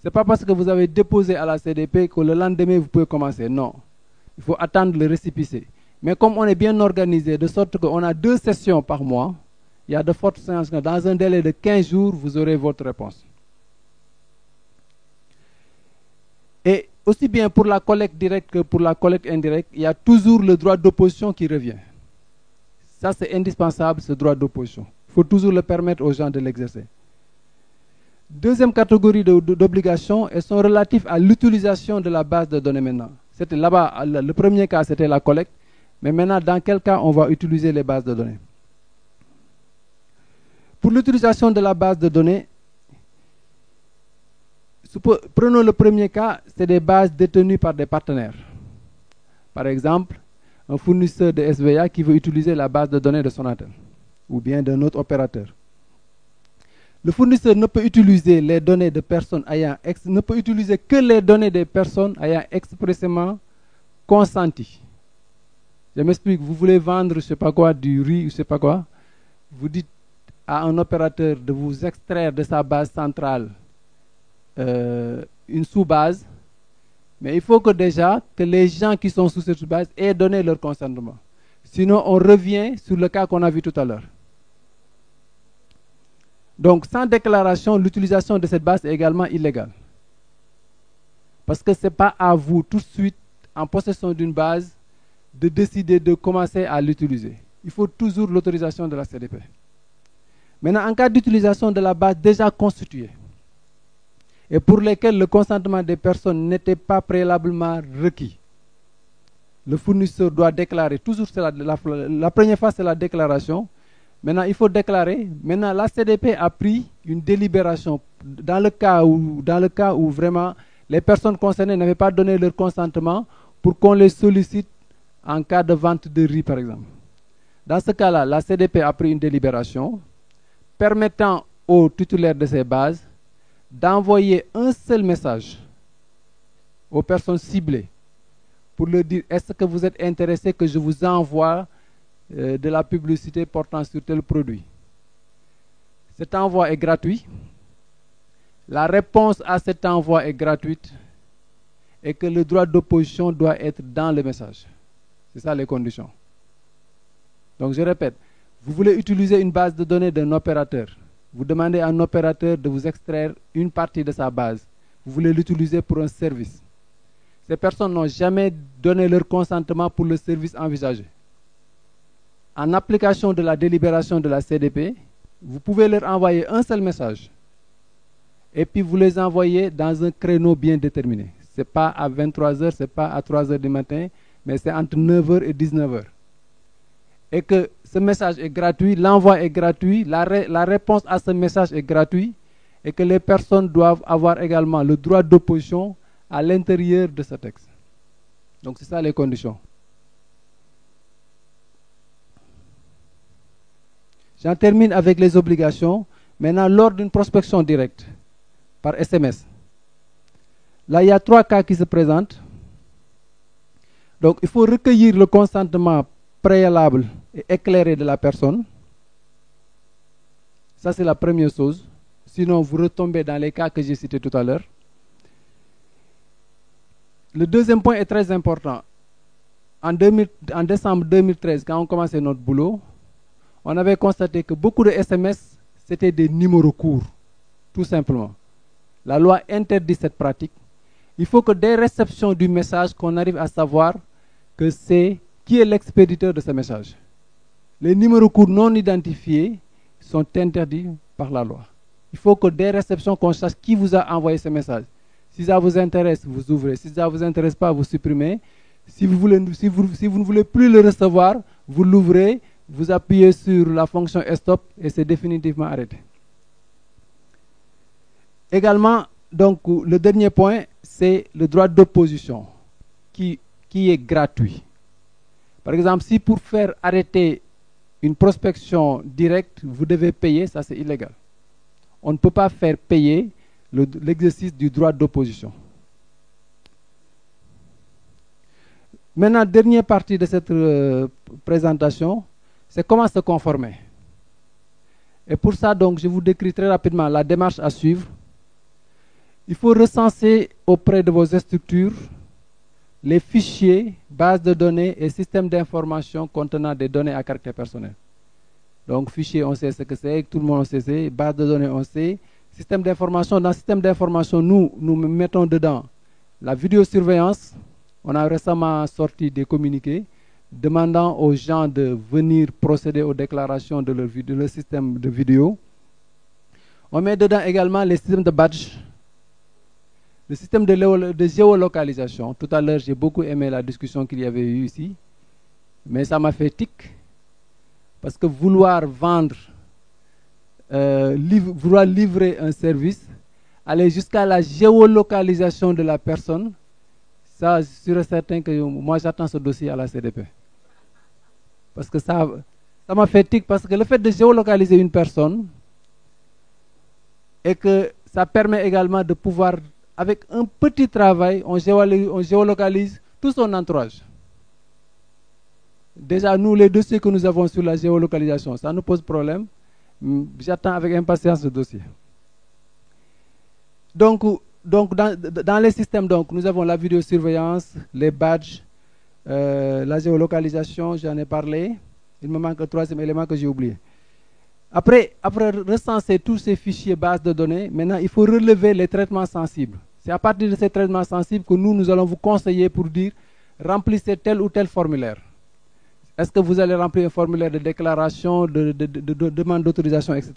Ce n'est pas parce que vous avez déposé à la CDP que le lendemain vous pouvez commencer. Non. Il faut attendre le récépissé. Mais comme on est bien organisé, de sorte qu'on a 2 sessions par mois, il y a de fortes chances que dans un délai de 15 jours, vous aurez votre réponse. Et aussi bien pour la collecte directe que pour la collecte indirecte, il y a toujours le droit d'opposition qui revient. Ça, c'est indispensable, ce droit d'opposition. Il faut toujours le permettre aux gens de l'exercer. Deuxième catégorie d'obligations, elles sont relatives à l'utilisation de la base de données maintenant. C'était là-bas, le premier cas, c'était la collecte. Mais maintenant, dans quel cas on va utiliser les bases de données? Pour l'utilisation de la base de données, prenons le premier cas, c'est des bases détenues par des partenaires. Par exemple, un fournisseur de SVA qui veut utiliser la base de données de Sonatel ou bien d'un autre opérateur. Le fournisseur ne peut utiliser les données de personnes ne peut utiliser que les données des personnes ayant expressément consenti. Je m'explique, vous voulez vendre, je ne sais pas quoi, du riz, je ne sais pas quoi. Vous dites à un opérateur de vous extraire de sa base centrale une sous-base, mais il faut que déjà que les gens qui sont sous cette sous-base aient donné leur consentement. Sinon, on revient sur le cas qu'on a vu tout à l'heure. Donc, sans déclaration, l'utilisation de cette base est également illégale. Parce que ce n'est pas à vous, tout de suite, en possession d'une base, de décider de commencer à l'utiliser. Il faut toujours l'autorisation de la CDP. Maintenant, en cas d'utilisation de la base déjà constituée, et pour lesquelles le consentement des personnes n'était pas préalablement requis, le fournisseur doit déclarer, toujours la première phase c'est la déclaration. Maintenant, il faut déclarer. Maintenant, la CDP a pris une délibération dans le cas où vraiment les personnes concernées n'avaient pas donné leur consentement pour qu'on les sollicite en cas de vente de riz, par exemple. Dans ce cas-là, la CDP a pris une délibération permettant aux titulaires de ces bases d'envoyer un seul message aux personnes ciblées pour leur dire « Est-ce que vous êtes intéressé que je vous envoie de la publicité portant sur tel produit ?» Cet envoi est gratuit. La réponse à cet envoi est gratuite et que le droit d'opposition doit être dans le message. C'est ça les conditions. Donc je répète, vous voulez utiliser une base de données d'un opérateur. Vous demandez à un opérateur de vous extraire une partie de sa base. Vous voulez l'utiliser pour un service. Ces personnes n'ont jamais donné leur consentement pour le service envisagé. En application de la délibération de la CDP, vous pouvez leur envoyer un seul message. Et puis vous les envoyez dans un créneau bien déterminé. Ce n'est pas à 23h, ce n'est pas à 3h du matin, mais c'est entre 9h et 19h. Et que ce message est gratuit, l'envoi est gratuit, la réponse à ce message est gratuite, et que les personnes doivent avoir également le droit d'opposition à l'intérieur de ce texte. Donc c'est ça les conditions. J'en termine avec les obligations. Maintenant, lors d'une prospection directe, par SMS, là, il y a 3 cas qui se présentent. Donc, il faut recueillir le consentement préalable et éclairé de la personne. Ça, c'est la première chose. Sinon, vous retombez dans les cas que j'ai cités tout à l'heure. Le deuxième point est très important. En décembre 2013, quand on commençait notre boulot, on avait constaté que beaucoup de SMS, c'était des numéros courts, tout simplement. La loi interdit cette pratique. Il faut que dès réception du message, qu'on arrive à savoir que c'est qui est l'expéditeur de ce message. Les numéros courts non identifiés sont interdits par la loi. Il faut que dès réception, qu'on sache qui vous a envoyé ce message. Si ça vous intéresse, vous ouvrez. Si ça ne vous intéresse pas, vous supprimez. Si vous ne voulez plus le recevoir, vous l'ouvrez, vous appuyez sur la fonction stop et c'est définitivement arrêté. Également, donc, le dernier point, c'est le droit d'opposition qui est gratuit. Par exemple, si pour faire arrêter une prospection directe, vous devez payer, ça c'est illégal. On ne peut pas faire payer l'exercice du droit d'opposition. Maintenant, dernière partie de cette présentation, c'est comment se conformer. Et pour ça, donc, je vous décris très rapidement la démarche à suivre. Il faut recenser auprès de vos structures les fichiers, bases de données et systèmes d'information contenant des données à caractère personnel. Donc, fichier, on sait ce que c'est, tout le monde sait, base de données, on sait. Système d'information, dans le système d'information, nous mettons dedans la vidéosurveillance. On a récemment sorti des communiqués demandant aux gens de venir procéder aux déclarations de leur système de vidéo. On met dedans également les systèmes de badge, le système de géolocalisation. Tout à l'heure, j'ai beaucoup aimé la discussion qu'il y avait eu ici, mais ça m'a fait tic, parce que vouloir vendre, vouloir livrer un service, aller jusqu'à la géolocalisation de la personne, ça, je suis sûr et certain que moi, j'attends ce dossier à la CDP. Parce que ça m'a fait tic, parce que le fait de géolocaliser une personne, et que ça permet également de pouvoir, avec un petit travail, on géolocalise tout son entourage. Déjà, nous, les dossiers que nous avons sur la géolocalisation, ça nous pose problème. J'attends avec impatience ce dossier. Donc dans les systèmes, donc, nous avons la vidéosurveillance, les badges, la géolocalisation, j'en ai parlé. Il me manque un troisième élément que j'ai oublié. Après recenser tous ces fichiers bases de données, maintenant, il faut relever les traitements sensibles. C'est à partir de ces traitements sensibles que nous allons vous conseiller pour dire, remplissez tel ou tel formulaire. Est-ce que vous allez remplir un formulaire de déclaration, de demande d'autorisation, etc.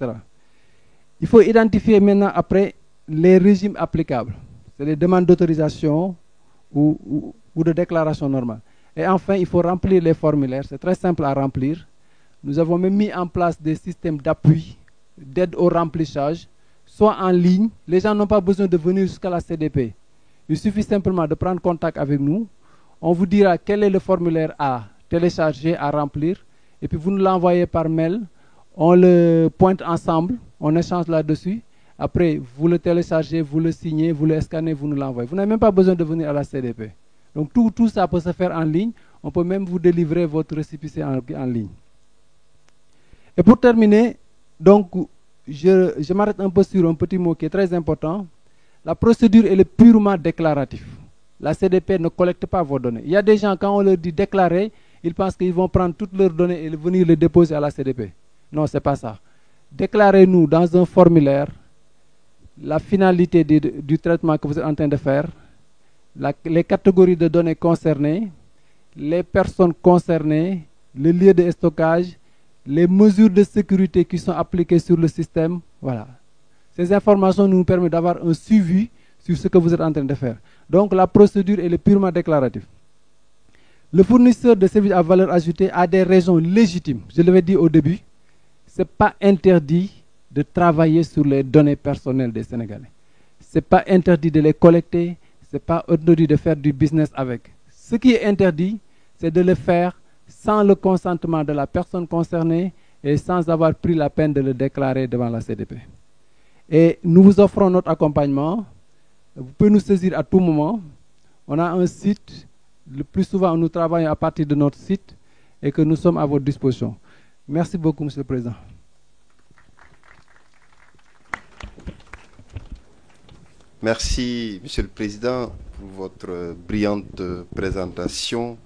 Il faut identifier maintenant après les régimes applicables. C'est les demandes d'autorisation ou de déclaration normale. Et enfin, il faut remplir les formulaires. C'est très simple à remplir. Nous avons même mis en place des systèmes d'appui, d'aide au remplissage, soit en ligne. Les gens n'ont pas besoin de venir jusqu'à la CDP. Il suffit simplement de prendre contact avec nous. On vous dira quel est le formulaire à télécharger, à remplir. Et puis vous nous l'envoyez par mail. On le pointe ensemble. On échange là-dessus. Après, vous le téléchargez, vous le signez, vous le scannez, vous nous l'envoyez. Vous n'avez même pas besoin de venir à la CDP. Donc tout ça peut se faire en ligne. On peut même vous délivrer votre récépissé en ligne. Et pour terminer, donc, je m'arrête un peu sur un petit mot qui est très important. La procédure, elle est purement déclarative. La CDP ne collecte pas vos données. Il y a des gens, quand on leur dit déclarer, ils pensent qu'ils vont prendre toutes leurs données et venir les déposer à la CDP. Non, ce n'est pas ça. Déclarez-nous dans un formulaire la finalité du traitement que vous êtes en train de faire, les catégories de données concernées, les personnes concernées, le lieu de stockage, les mesures de sécurité qui sont appliquées sur le système. Voilà. Ces informations nous permettent d'avoir un suivi sur ce que vous êtes en train de faire. Donc la procédure elle est purement déclarative. Le fournisseur de services à valeur ajoutée a des raisons légitimes. Je l'avais dit au début, ce n'est pas interdit de travailler sur les données personnelles des Sénégalais. Ce n'est pas interdit de les collecter, ce n'est pas interdit de faire du business avec. Ce qui est interdit, c'est de le faire sans le consentement de la personne concernée et sans avoir pris la peine de le déclarer devant la CDP. Et nous vous offrons notre accompagnement. Vous pouvez nous saisir à tout moment. On a un site. Le plus souvent, nous travaillons à partir de notre site et que nous sommes à votre disposition. Merci beaucoup, Monsieur le Président. Merci, Monsieur le Président, pour votre brillante présentation.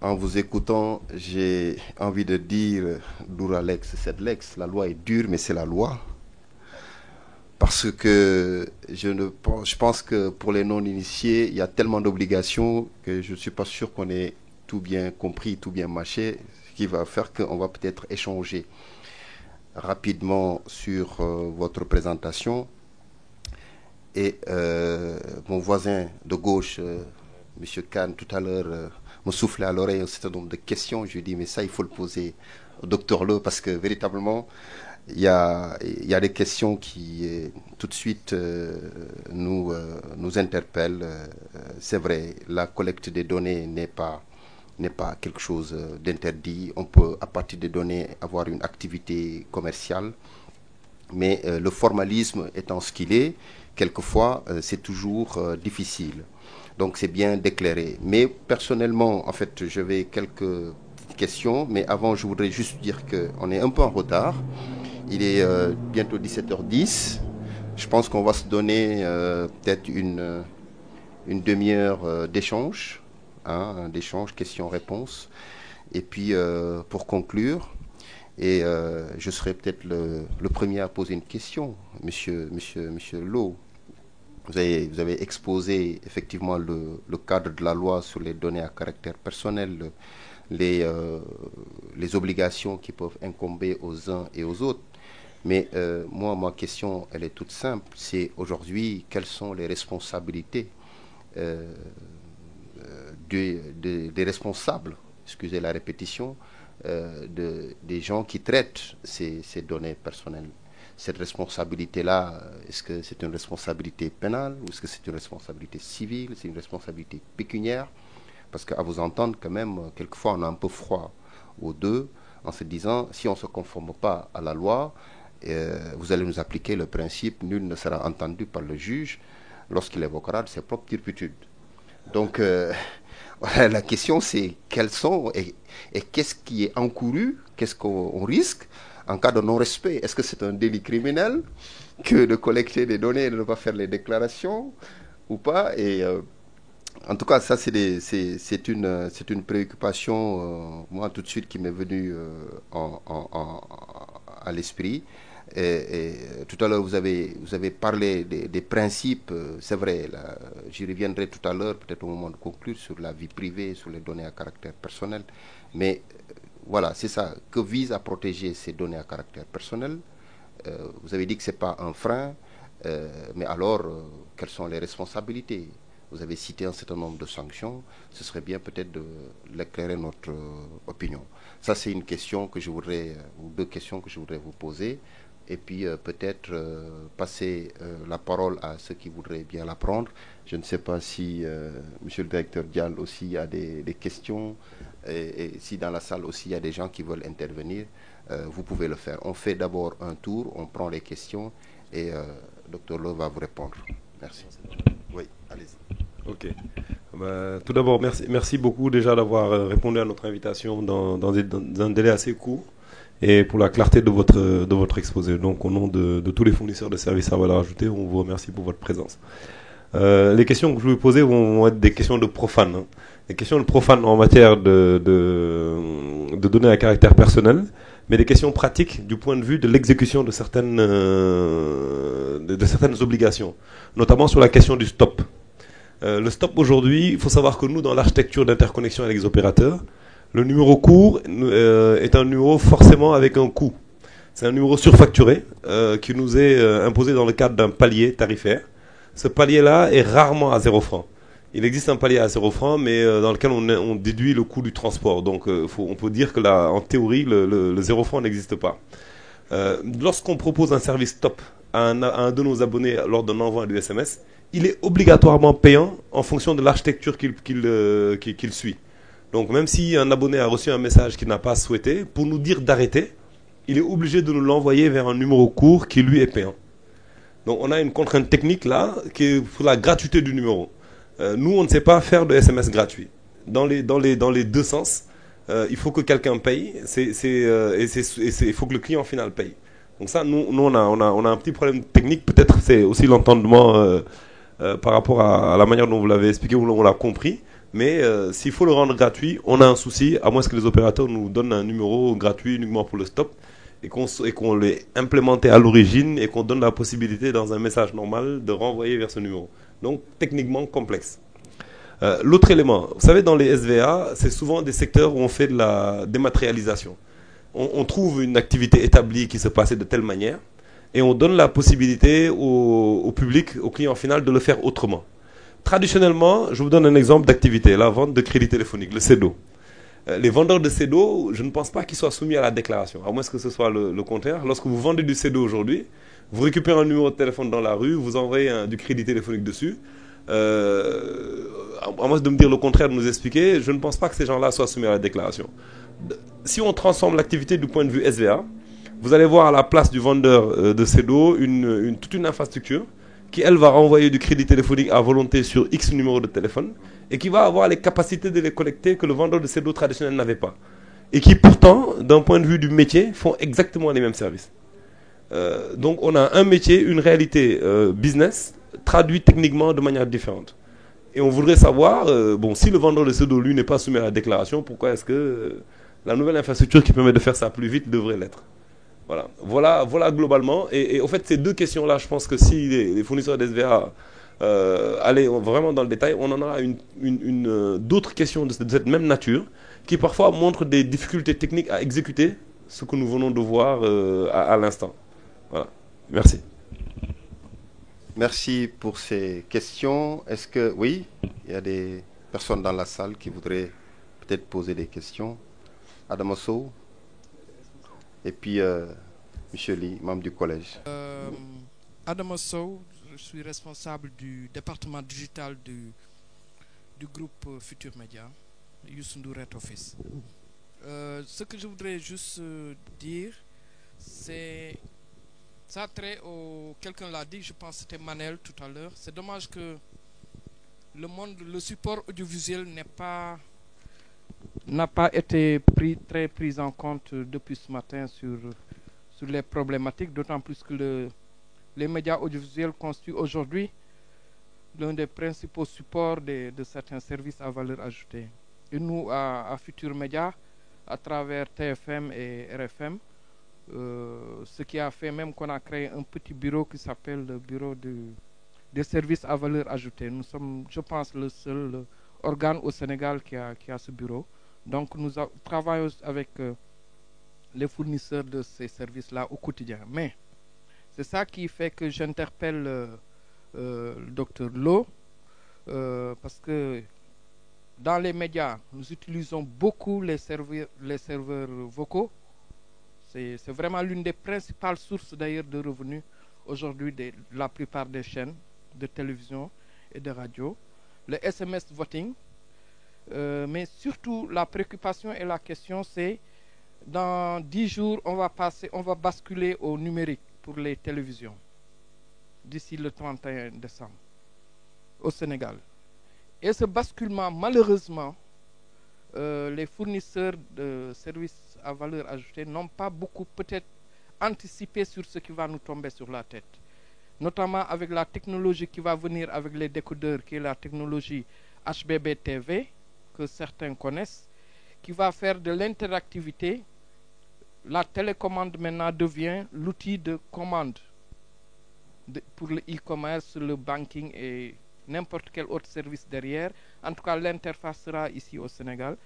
En vous écoutant, j'ai envie de dire, dura lex sed lex, la loi est dure, mais c'est la loi. Parce que je pense que pour les non-initiés, il y a tellement d'obligations que je ne suis pas sûr qu'on ait tout bien compris, tout bien mâché, ce qui va faire qu'on va peut-être échanger rapidement sur votre présentation. Et mon voisin de gauche Monsieur Kahn tout à l'heure me soufflait à l'oreille un certain nombre de questions. Je lui ai dit mais ça il faut le poser au docteur Le parce que véritablement il y a des questions qui tout de suite nous interpellent. C'est vrai, la collecte des données n'est pas quelque chose d'interdit. On peut à partir des données avoir une activité commerciale, mais le formalisme étant ce qu'il est, quelquefois c'est toujours difficile. Donc c'est bien d'éclairer. Mais personnellement, en fait, je vais quelques questions, mais avant je voudrais juste dire qu'on est un peu en retard. Il est bientôt 17h10. Je pense qu'on va se donner peut-être une demi-heure d'échange, hein, d'échange, questions-réponses. Et puis pour conclure, et je serai peut-être le premier à poser une question, Monsieur Lo. Vous avez exposé effectivement le cadre de la loi sur les données à caractère personnel, les obligations qui peuvent incomber aux uns et aux autres. Mais moi, ma question, elle est toute simple. C'est aujourd'hui, quelles sont les responsabilités des responsables, excusez la répétition, des gens qui traitent ces données personnelles. Cette responsabilité-là, est-ce que c'est une responsabilité pénale ou est-ce que c'est une responsabilité civile, c'est une responsabilité pécuniaire? Parce qu'à vous entendre, quand même, quelquefois, on a un peu froid aux deux en se disant, si on ne se conforme pas à la loi, vous allez nous appliquer le principe nul ne sera entendu par le juge lorsqu'il évoquera de ses propres turpitudes. Donc, voilà, la question c'est quels sont et qu'est-ce qui est encouru, qu'est-ce qu'on risque en cas de non-respect. Est-ce que c'est un délit criminel que de collecter des données et de ne pas faire les déclarations ou pas? Et en tout cas, ça c'est une préoccupation, moi tout de suite, qui m'est venue à l'esprit. Et tout à l'heure, vous avez parlé des principes, c'est vrai, j'y reviendrai tout à l'heure, peut-être au moment de conclure, sur la vie privée, sur les données à caractère personnel. Mais voilà, c'est ça, que vise à protéger ces données à caractère personnel. Vous avez dit que ce n'est pas un frein, mais alors, quelles sont les responsabilités? Vous avez cité un certain nombre de sanctions, ce serait bien peut-être de l'éclairer notre opinion. Ça, c'est une question que je voudrais, ou deux questions que je voudrais vous poser. Et puis peut-être passer la parole à ceux qui voudraient bien la prendre. Je ne sais pas si Monsieur le directeur Dial aussi a des questions, et si dans la salle aussi il y a des gens qui veulent intervenir, vous pouvez le faire. On fait d'abord un tour, on prend les questions et Dr Lo va vous répondre. Merci. Oui, allez-y. Ok. Tout d'abord, merci beaucoup déjà d'avoir répondu à notre invitation dans un délai assez court, et pour la clarté de votre exposé. Donc au nom de tous les fournisseurs de services à valeur ajoutée, on vous remercie pour votre présence. Les questions que je vais vous poser vont être des questions de profanes. Hein. Des questions de profanes en matière de données à caractère personnel, mais des questions pratiques du point de vue de l'exécution de certaines obligations, notamment sur la question du stop. Le stop aujourd'hui, il faut savoir que nous, dans l'architecture d'interconnexion avec les opérateurs, le numéro court est un numéro forcément avec un coût. C'est un numéro surfacturé qui nous est imposé dans le cadre d'un palier tarifaire. Ce palier-là est rarement à 0 francs. Il existe un palier à 0 francs, mais dans lequel on déduit le coût du transport. Donc on peut dire que là, en théorie, le 0 francs n'existe pas. Lorsqu'on propose un service stop à un de nos abonnés lors d'un envoi du SMS, il est obligatoirement payant en fonction de l'architecture qu'il suit. Donc même si un abonné a reçu un message qu'il n'a pas souhaité, pour nous dire d'arrêter, il est obligé de nous l'envoyer vers un numéro court qui lui est payant. Donc on a une contrainte technique là, qui est pour la gratuité du numéro. Nous, on ne sait pas faire de SMS gratuit. Dans les deux sens, il faut que quelqu'un paye, il faut que le client final paye. Donc ça, nous on a un petit problème technique, peut-être c'est aussi l'entendement par rapport à la manière dont vous l'avez expliqué, où on l'a compris. Mais s'il faut le rendre gratuit, on a un souci, à moins que les opérateurs nous donnent un numéro gratuit uniquement pour le stop, et qu'on l'ait implémenté à l'origine, et qu'on donne la possibilité dans un message normal de renvoyer vers ce numéro. Donc techniquement complexe. L'autre élément, vous savez, dans les SVA, c'est souvent des secteurs où on fait de la dématérialisation. On trouve une activité établie qui se passait de telle manière, et on donne la possibilité au public, au client final, de le faire autrement. traditionnellement, je vous donne un exemple d'activité, la vente de crédit téléphonique, le CEDO. Les vendeurs de CEDO, je ne pense pas qu'ils soient soumis à la déclaration, à moins que ce soit le contraire. Lorsque vous vendez du CEDO aujourd'hui, vous récupérez un numéro de téléphone dans la rue, vous envoyez du crédit téléphonique dessus. À moins de me dire le contraire, de nous expliquer, je ne pense pas que ces gens-là soient soumis à la déclaration. Si on transforme l'activité du point de vue SVA, vous allez voir à la place du vendeur de CEDO toute une infrastructure qui, elle, va renvoyer du crédit téléphonique à volonté sur X numéro de téléphone et qui va avoir les capacités de les collecter que le vendeur de CEDO traditionnel n'avait pas. Et qui, pourtant, d'un point de vue du métier, font exactement les mêmes services. Donc, on a un métier, une réalité business, traduite techniquement de manière différente. Et on voudrait savoir, si le vendeur de CEDO, lui, n'est pas soumis à la déclaration, pourquoi est-ce que la nouvelle infrastructure qui permet de faire ça plus vite devrait l'être? Voilà globalement. Et au fait, ces deux questions-là, je pense que si les fournisseurs d'SVA allaient vraiment dans le détail, on en aura d'autres questions de cette même nature qui parfois montrent des difficultés techniques à exécuter ce que nous venons de voir à l'instant. Voilà. Merci. Merci pour ces questions. Est-ce que, oui, il y a des personnes dans la salle qui voudraient peut-être poser des questions? Adama Sow. Et puis, Monsieur Lee, membre du collège. Adama Sow, je suis responsable du département digital du groupe Futur Média, Youssou Ndour Head Office. Ce que je voudrais juste dire, c'est... Ça a trait au... Quelqu'un l'a dit, je pense que c'était Manel tout à l'heure. C'est dommage que le support audiovisuel n'a pas été très pris en compte depuis ce matin sur les problématiques, d'autant plus que les médias audiovisuels constituent aujourd'hui l'un des principaux supports de certains services à valeur ajoutée. Et nous, à Futur Média, à travers TFM et RFM, ce qui a fait même qu'on a créé un petit bureau qui s'appelle le bureau des services à valeur ajoutée. Nous sommes, je pense, le seul organe au Sénégal qui a ce bureau. Donc nous travaillons avec les fournisseurs de ces services-là au quotidien. Mais c'est ça qui fait que j'interpelle le docteur Lo, parce que dans les médias, nous utilisons beaucoup les serveurs vocaux. C'est vraiment l'une des principales sources d'ailleurs de revenus aujourd'hui de la plupart des chaînes de télévision et de radio. Le SMS voting, mais surtout la préoccupation et la question c'est dans 10 jours on va basculer au numérique pour les télévisions d'ici le 31 décembre au Sénégal. Et ce basculement, malheureusement, les fournisseurs de services à valeur ajoutée n'ont pas beaucoup peut-être anticipé sur ce qui va nous tomber sur la tête. Notamment avec la technologie qui va venir avec les décodeurs, qui est la technologie HBB TV, que certains connaissent, qui va faire de l'interactivité. La télécommande maintenant devient l'outil de commande pour le e-commerce, le banking et n'importe quel autre service derrière. En tout cas, l'interface sera ici au Sénégal.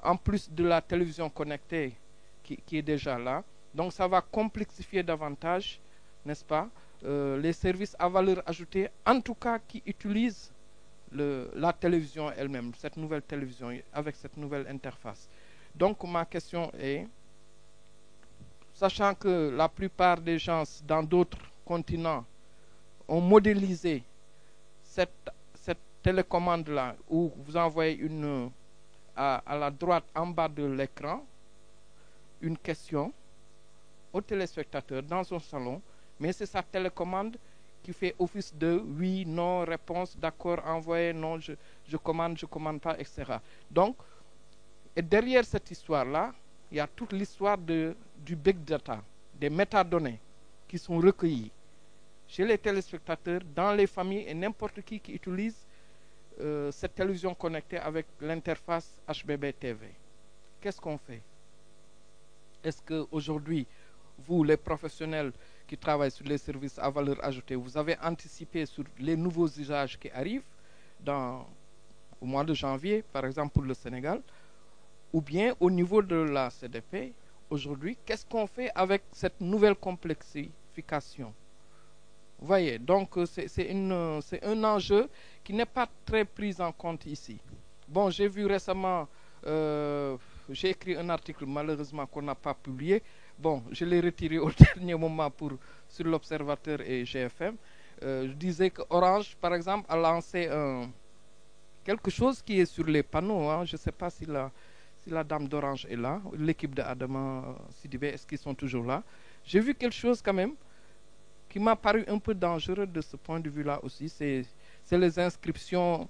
En plus de la télévision connectée qui est déjà là. Donc ça va complexifier davantage, n'est-ce pas, les services à valeur ajoutée, en tout cas qui utilisent la télévision elle-même, cette nouvelle télévision, avec cette nouvelle interface. Donc ma question est, sachant que la plupart des gens dans d'autres continents ont modélisé cette télécommande-là, où vous envoyez à la droite en bas de l'écran une question au téléspectateur dans son salon, mais c'est sa télécommande qui fait office de oui, non, réponse, d'accord, envoyé, non, je commande pas, etc. Donc, et derrière cette histoire-là, il y a toute l'histoire du big data, des métadonnées qui sont recueillies chez les téléspectateurs, dans les familles et n'importe qui utilise cette télévision connectée avec l'interface HBB TV. Qu'est-ce qu'on fait? Est-ce qu'aujourd'hui, vous, les professionnels qui travaillent sur les services à valeur ajoutée, vous avez anticipé sur les nouveaux usages qui arrivent au mois de janvier, par exemple pour le Sénégal, ou bien au niveau de la CDP, aujourd'hui, qu'est-ce qu'on fait avec cette nouvelle complexification? Vous voyez, donc c'est un enjeu qui n'est pas très pris en compte ici. Bon, j'ai vu récemment, j'ai écrit un article malheureusement qu'on n'a pas publié. Bon, je l'ai retiré au dernier moment sur l'Observateur et GFM. Je disais que Orange, par exemple, a lancé quelque chose qui est sur les panneaux. Hein. Je ne sais pas si la dame d'Orange est là, l'équipe de Adama Sidibé, est-ce qu'ils sont toujours là? J'ai vu quelque chose quand même qui m'a paru un peu dangereux de ce point de vue-là aussi. C'est les inscriptions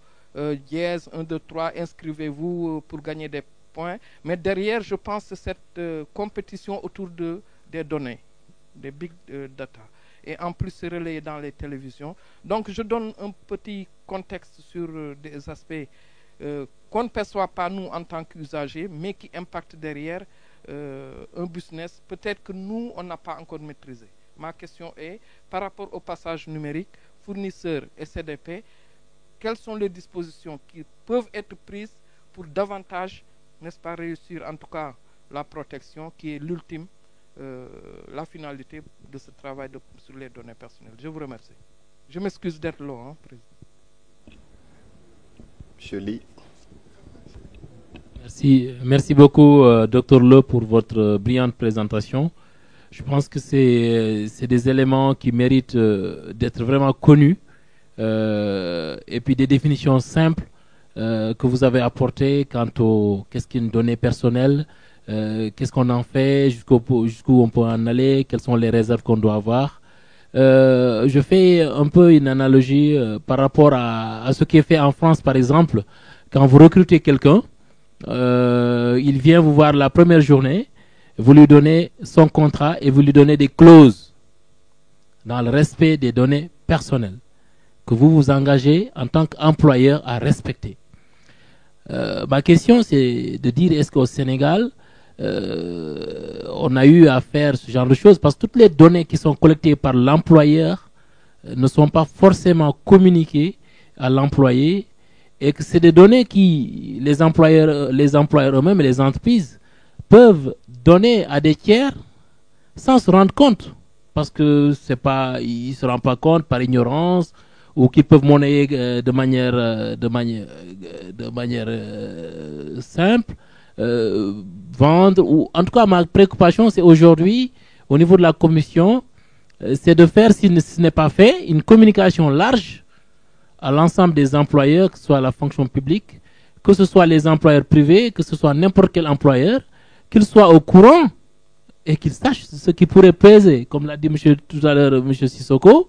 dièse 1, 2, 3, inscrivez-vous pour gagner des points. Mais derrière, je pense que cette compétition autour des données, des big data. Et en plus, c'est relayé dans les télévisions. Donc, je donne un petit contexte sur des aspects qu'on ne perçoit pas nous en tant qu'usagers, mais qui impactent derrière un business. Peut-être que nous, on n'a pas encore maîtrisé. Ma question est, par rapport au passage numérique, fournisseurs et CDP, quelles sont les dispositions qui peuvent être prises pour davantage, n'est-ce pas, réussir en tout cas la protection qui est l'ultime, la finalité de ce travail sur les données personnelles. Je vous remercie. Je m'excuse d'être long, hein, Président. Monsieur Lee. Merci beaucoup, Dr Le, pour votre brillante présentation. Je pense que c'est des éléments qui méritent d'être vraiment connus et puis des définitions simples que vous avez apportées quant au qu'est-ce qu'une donnée personnelle, qu'est-ce qu'on en fait, jusqu'où on peut en aller, quelles sont les réserves qu'on doit avoir. Je fais un peu une analogie par rapport à ce qui est fait en France, par exemple. Quand vous recrutez quelqu'un, il vient vous voir la première journée, vous lui donnez son contrat et vous lui donnez des clauses dans le respect des données personnelles que vous vous engagez en tant qu'employeur à respecter. Ma question, c'est de dire, est-ce qu'au Sénégal, on a eu à faire ce genre de choses? Parce que toutes les données qui sont collectées par l'employeur ne sont pas forcément communiquées à l'employé, et que c'est des données qui les employeurs eux-mêmes et les entreprises peuvent donner à des tiers sans se rendre compte, parce que ils se rendent pas compte par ignorance, ou qu'ils peuvent monnayer de manière simple, vendre, ou en tout cas ma préoccupation c'est aujourd'hui au niveau de la commission, c'est de faire, si ce n'est pas fait, une communication large à l'ensemble des employeurs, que ce soit la fonction publique, que ce soit les employeurs privés, que ce soit n'importe quel employeur, qu'ils soient au courant et qu'ils sachent ce qui pourrait peser, comme l'a dit tout à l'heure M. Sissoko.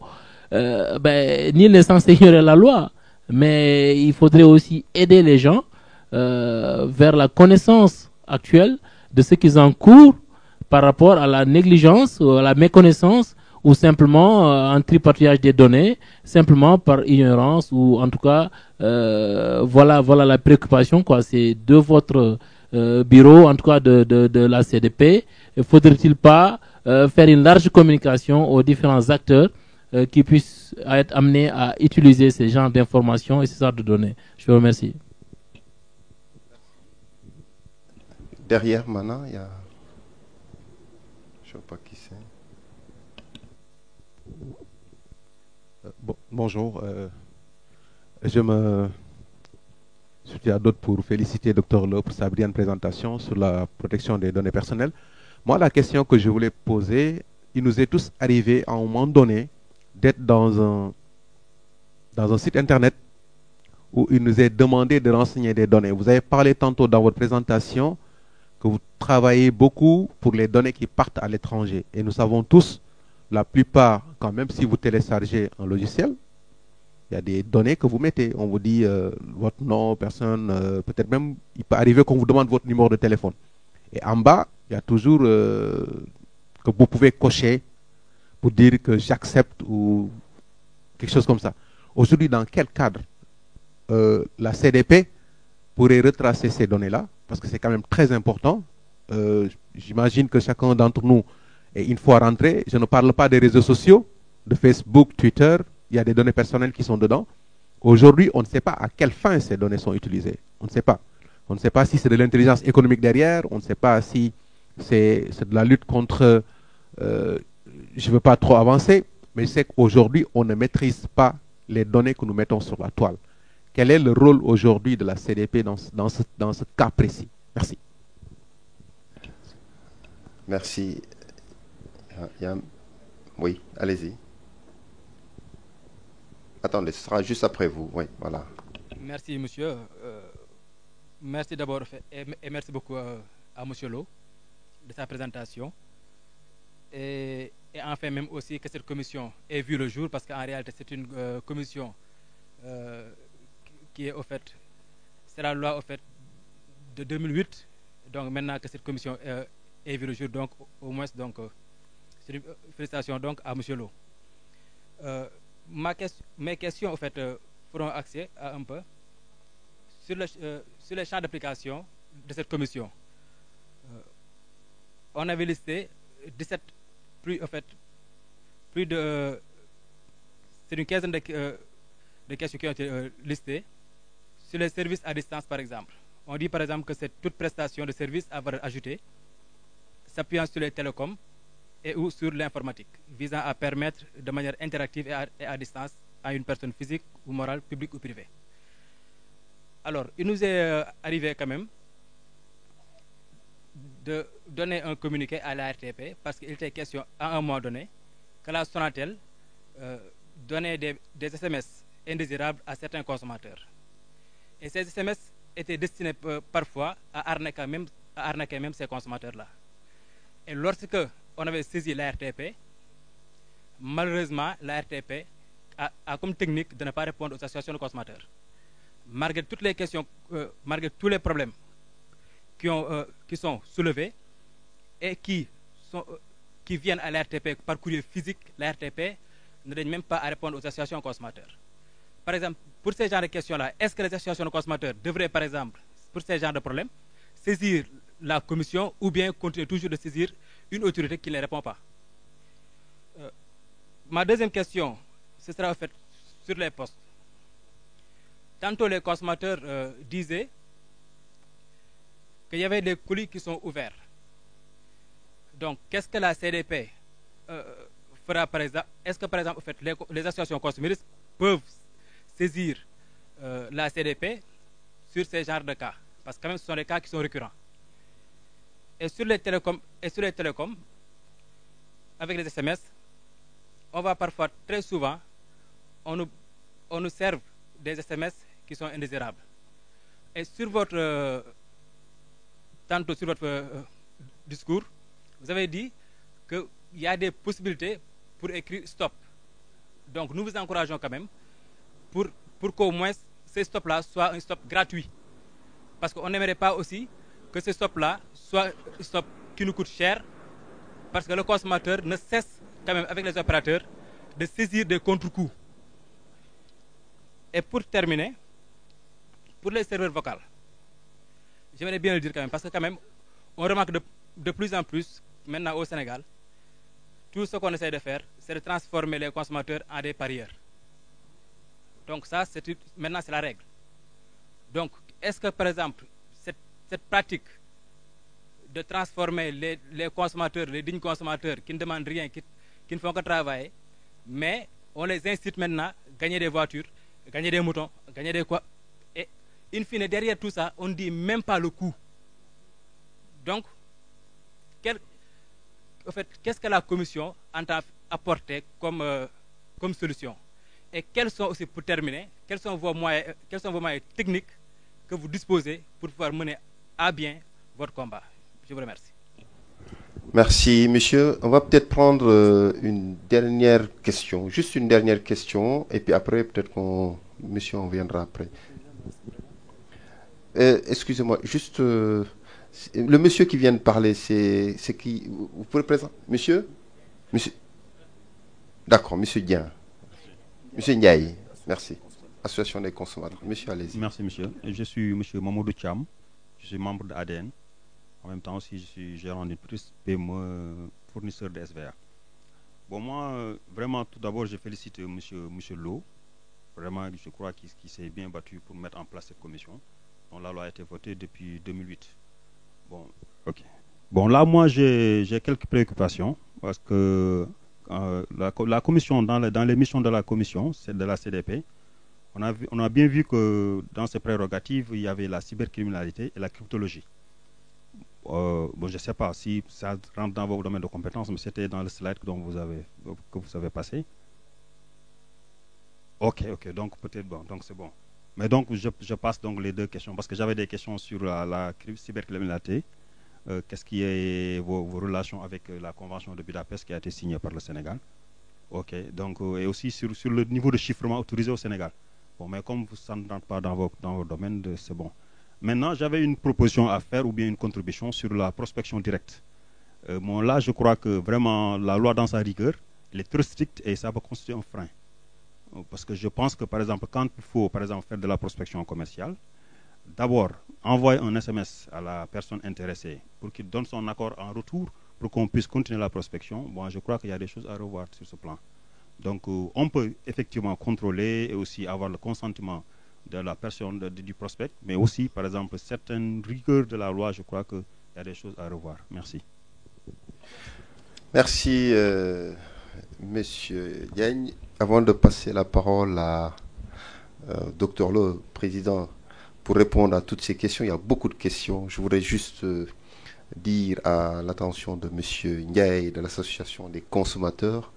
Nul n'est censé ignorer la loi, mais il faudrait aussi aider les gens vers la connaissance actuelle de ce qu'ils encourent par rapport à la négligence ou à la méconnaissance, ou simplement un tripatouillage des données, simplement par ignorance, ou en tout cas, voilà la préoccupation, quoi. C'est de votre bureau, en tout cas de la CDP. Faudrait-il pas faire une large communication aux différents acteurs qui puissent être amenés à utiliser ces genres d'informations et ces genres de données? Je vous remercie. Derrière, maintenant, il y a... Je ne sais pas qui c'est. Bonjour. Je suis à d'autres pour féliciter Dr Le pour sa brillante présentation sur la protection des données personnelles. Moi, la question que je voulais poser, il nous est tous arrivé à un moment donné d'être dans un site internet où il nous est demandé de renseigner des données. Vous avez parlé tantôt dans votre présentation que vous travaillez beaucoup pour les données qui partent à l'étranger. Et nous savons tous, la plupart, quand même, si vous téléchargez un logiciel, il y a des données que vous mettez. On vous dit votre nom, personne, peut-être même, il peut arriver qu'on vous demande votre numéro de téléphone. Et en bas, il y a toujours que vous pouvez cocher pour dire que j'accepte ou quelque chose comme ça. Aujourd'hui, dans quel cadre la CDP pourrait retracer ces données-là? Parce que c'est quand même très important. J'imagine que chacun d'entre nous est une fois rentré. Je ne parle pas des réseaux sociaux, de Facebook, Twitter. Il y a des données personnelles qui sont dedans. Aujourd'hui, on ne sait pas à quelle fin ces données sont utilisées. On ne sait pas. On ne sait pas si c'est de l'intelligence économique derrière. On ne sait pas si c'est de la lutte contre... je ne veux pas trop avancer. Mais c'est qu'aujourd'hui, on ne maîtrise pas les données que nous mettons sur la toile. Quel est le rôle aujourd'hui de la CDP dans ce cas précis? Merci. Merci. Oui, allez-y. Attendez, ce sera juste après vous. Oui, voilà. Merci, monsieur. Merci d'abord et merci beaucoup à monsieur Lo de sa présentation. Et enfin même aussi que cette commission ait vu le jour, parce qu'en réalité c'est une commission qui est au fait, c'est la loi au fait de 2008. Donc maintenant que cette commission ait vu le jour, donc au moins donc c'est une félicitation donc à monsieur Lo. Mes questions au fait feront accès à un peu sur les champs d'application de cette commission. On avait listé 17 plus de c'est une quinzaine de questions qui ont été listées sur les services à distance par exemple. On dit par exemple que c'est toute prestation de service à valeur ajoutée s'appuyant sur les télécoms et ou sur l'informatique, visant à permettre de manière interactive et à distance à une personne physique ou morale, publique ou privée. Alors, il nous est arrivé quand même de donner un communiqué à la RTP, parce qu'il était question à un moment donné que la Sonatel donnait des SMS indésirables à certains consommateurs. Et ces SMS étaient destinés parfois à arnaquer même ces consommateurs-là. Et lorsque on avait saisi la RTP, malheureusement, la RTP a comme technique de ne pas répondre aux associations de consommateurs. Malgré toutes les questions, malgré tous les problèmes qui sont soulevés et qui viennent à la RTP par courrier physique, la RTP ne donne même pas à répondre aux associations de consommateurs. Par exemple, pour ces genres de questions-là, est-ce que les associations de consommateurs devraient, par exemple, pour ces genres de problèmes, saisir la commission ou bien continuer toujours de saisir une autorité qui ne les répond pas? Ma deuxième question, ce sera en fait sur les postes. Tantôt les consommateurs disaient qu'il y avait des colis qui sont ouverts. Donc, qu'est-ce que la CDP fera par exemple? Est-ce que par exemple en fait, les associations consuméristes peuvent saisir la CDP sur ces genres de cas? Parce que quand même ce sont des cas qui sont récurrents. Et sur les télécoms, avec les SMS, on va parfois, très souvent, on nous serve des SMS qui sont indésirables. Et sur tantôt sur votre discours, vous avez dit qu'il y a des possibilités pour écrire stop. Donc nous vous encourageons quand même pour qu'au moins ces stops-là soient un stop gratuit. Parce qu'on n'aimerait pas aussi que ces stops-là soient un stop qui nous coûte cher, parce que le consommateur ne cesse quand même avec les opérateurs de saisir des contre-coups. Et pour terminer, pour les serveurs vocaux, j'aimerais bien le dire quand même, parce que quand même, on remarque de plus en plus, maintenant au Sénégal, tout ce qu'on essaie de faire, c'est de transformer les consommateurs en des parieurs. Donc ça, maintenant c'est la règle. Donc, est-ce que par exemple, cette pratique de transformer les consommateurs, les dignes consommateurs qui ne demandent rien, qui ne font que travailler, mais on les incite maintenant à gagner des voitures, gagner des moutons, gagner des quoi. Et in fine, derrière tout ça, on ne dit même pas le coût. Donc, qu'est-ce que la Commission entend apporter comme solution? Et quels sont aussi, pour terminer, quels sont vos moyens techniques que vous disposez pour pouvoir mener à bien votre combat? Je vous remercie. Merci, monsieur. On va peut-être prendre une dernière question, juste une dernière question, et puis après, peut-être monsieur, on viendra après. Excusez-moi, juste, le monsieur qui vient de parler, c'est qui? Vous pouvez présenter? Monsieur? D'accord, monsieur Dien. Monsieur Ndiaye, merci. Association des consommateurs. Monsieur, allez-y. Merci, monsieur. Je suis monsieur Mamoudou Cham. Je suis membre de ADN. En même temps aussi, je suis gérant d'une petite PME, fournisseur de SVA. Bon, moi, vraiment, tout d'abord, je félicite monsieur Lo. Vraiment, je crois qu'il s'est bien battu pour mettre en place cette commission. Donc, la loi a été votée depuis 2008. Bon, ok. Bon, là, moi, j'ai quelques préoccupations parce que la commission, dans les missions de la commission, c'est de la CDP, on a bien vu que dans ses prérogatives, il y avait la cybercriminalité et la cryptologie. Bon, je ne sais pas si ça rentre dans vos domaines de compétences, mais c'était dans le slide que vous avez passé. Ok, donc peut-être bon, donc c'est bon. Mais donc je passe donc les deux questions, parce que j'avais des questions sur la cybercriminalité. Qu'est-ce qui est vos relations avec la convention de Budapest qui a été signée par le Sénégal? Ok, donc et aussi sur le niveau de chiffrement autorisé au Sénégal. Bon, mais comme ça ne rentre pas dans vos domaines, c'est bon. Maintenant, j'avais une proposition à faire ou bien une contribution sur la prospection directe. Bon, là, je crois que vraiment la loi dans sa rigueur, elle est trop stricte et ça va constituer un frein. Parce que je pense que, par exemple, quand il faut, par exemple, faire de la prospection commerciale, d'abord, envoyer un SMS à la personne intéressée pour qu'il donne son accord en retour pour qu'on puisse continuer la prospection. Bon, je crois qu'il y a des choses à revoir sur ce plan. Donc, on peut effectivement contrôler et aussi avoir le consentement de la personne du prospect, mais aussi, par exemple, certaines rigueurs de la loi, je crois qu'il y a des choses à revoir. Merci. Merci, Monsieur Diagne. Avant de passer la parole à Dr Le, président, pour répondre à toutes ces questions, il y a beaucoup de questions. Je voudrais juste dire à l'attention de Monsieur Ndiaye de l'association des consommateurs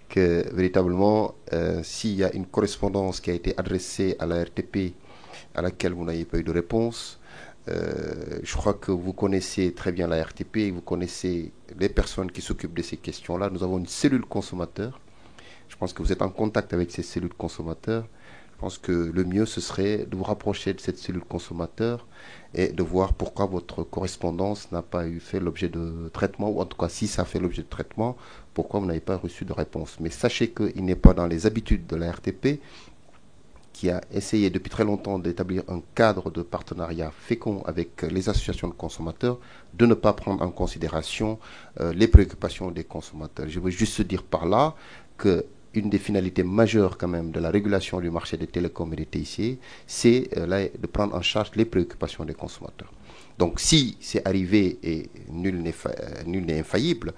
que véritablement, s'il y a une correspondance qui a été adressée à la RTP à laquelle vous n'avez pas eu de réponse, je crois que vous connaissez très bien la RTP, vous connaissez les personnes qui s'occupent de ces questions-là. Nous avons une cellule consommateur. Je pense que vous êtes en contact avec ces cellules consommateurs. Je pense que le mieux, ce serait de vous rapprocher de cette cellule consommateur et de voir pourquoi votre correspondance n'a pas fait l'objet de traitement, ou en tout cas, si ça fait l'objet de traitement, pourquoi vous n'avez pas reçu de réponse. Mais sachez qu'il n'est pas dans les habitudes de la RTP, qui a essayé depuis très longtemps d'établir un cadre de partenariat fécond avec les associations de consommateurs, de ne pas prendre en considération les préoccupations des consommateurs. Je veux juste dire par là que une des finalités majeures quand même de la régulation du marché des télécoms et des TIC, c'est de prendre en charge les préoccupations des consommateurs. Donc si c'est arrivé et nul n'est infaillible,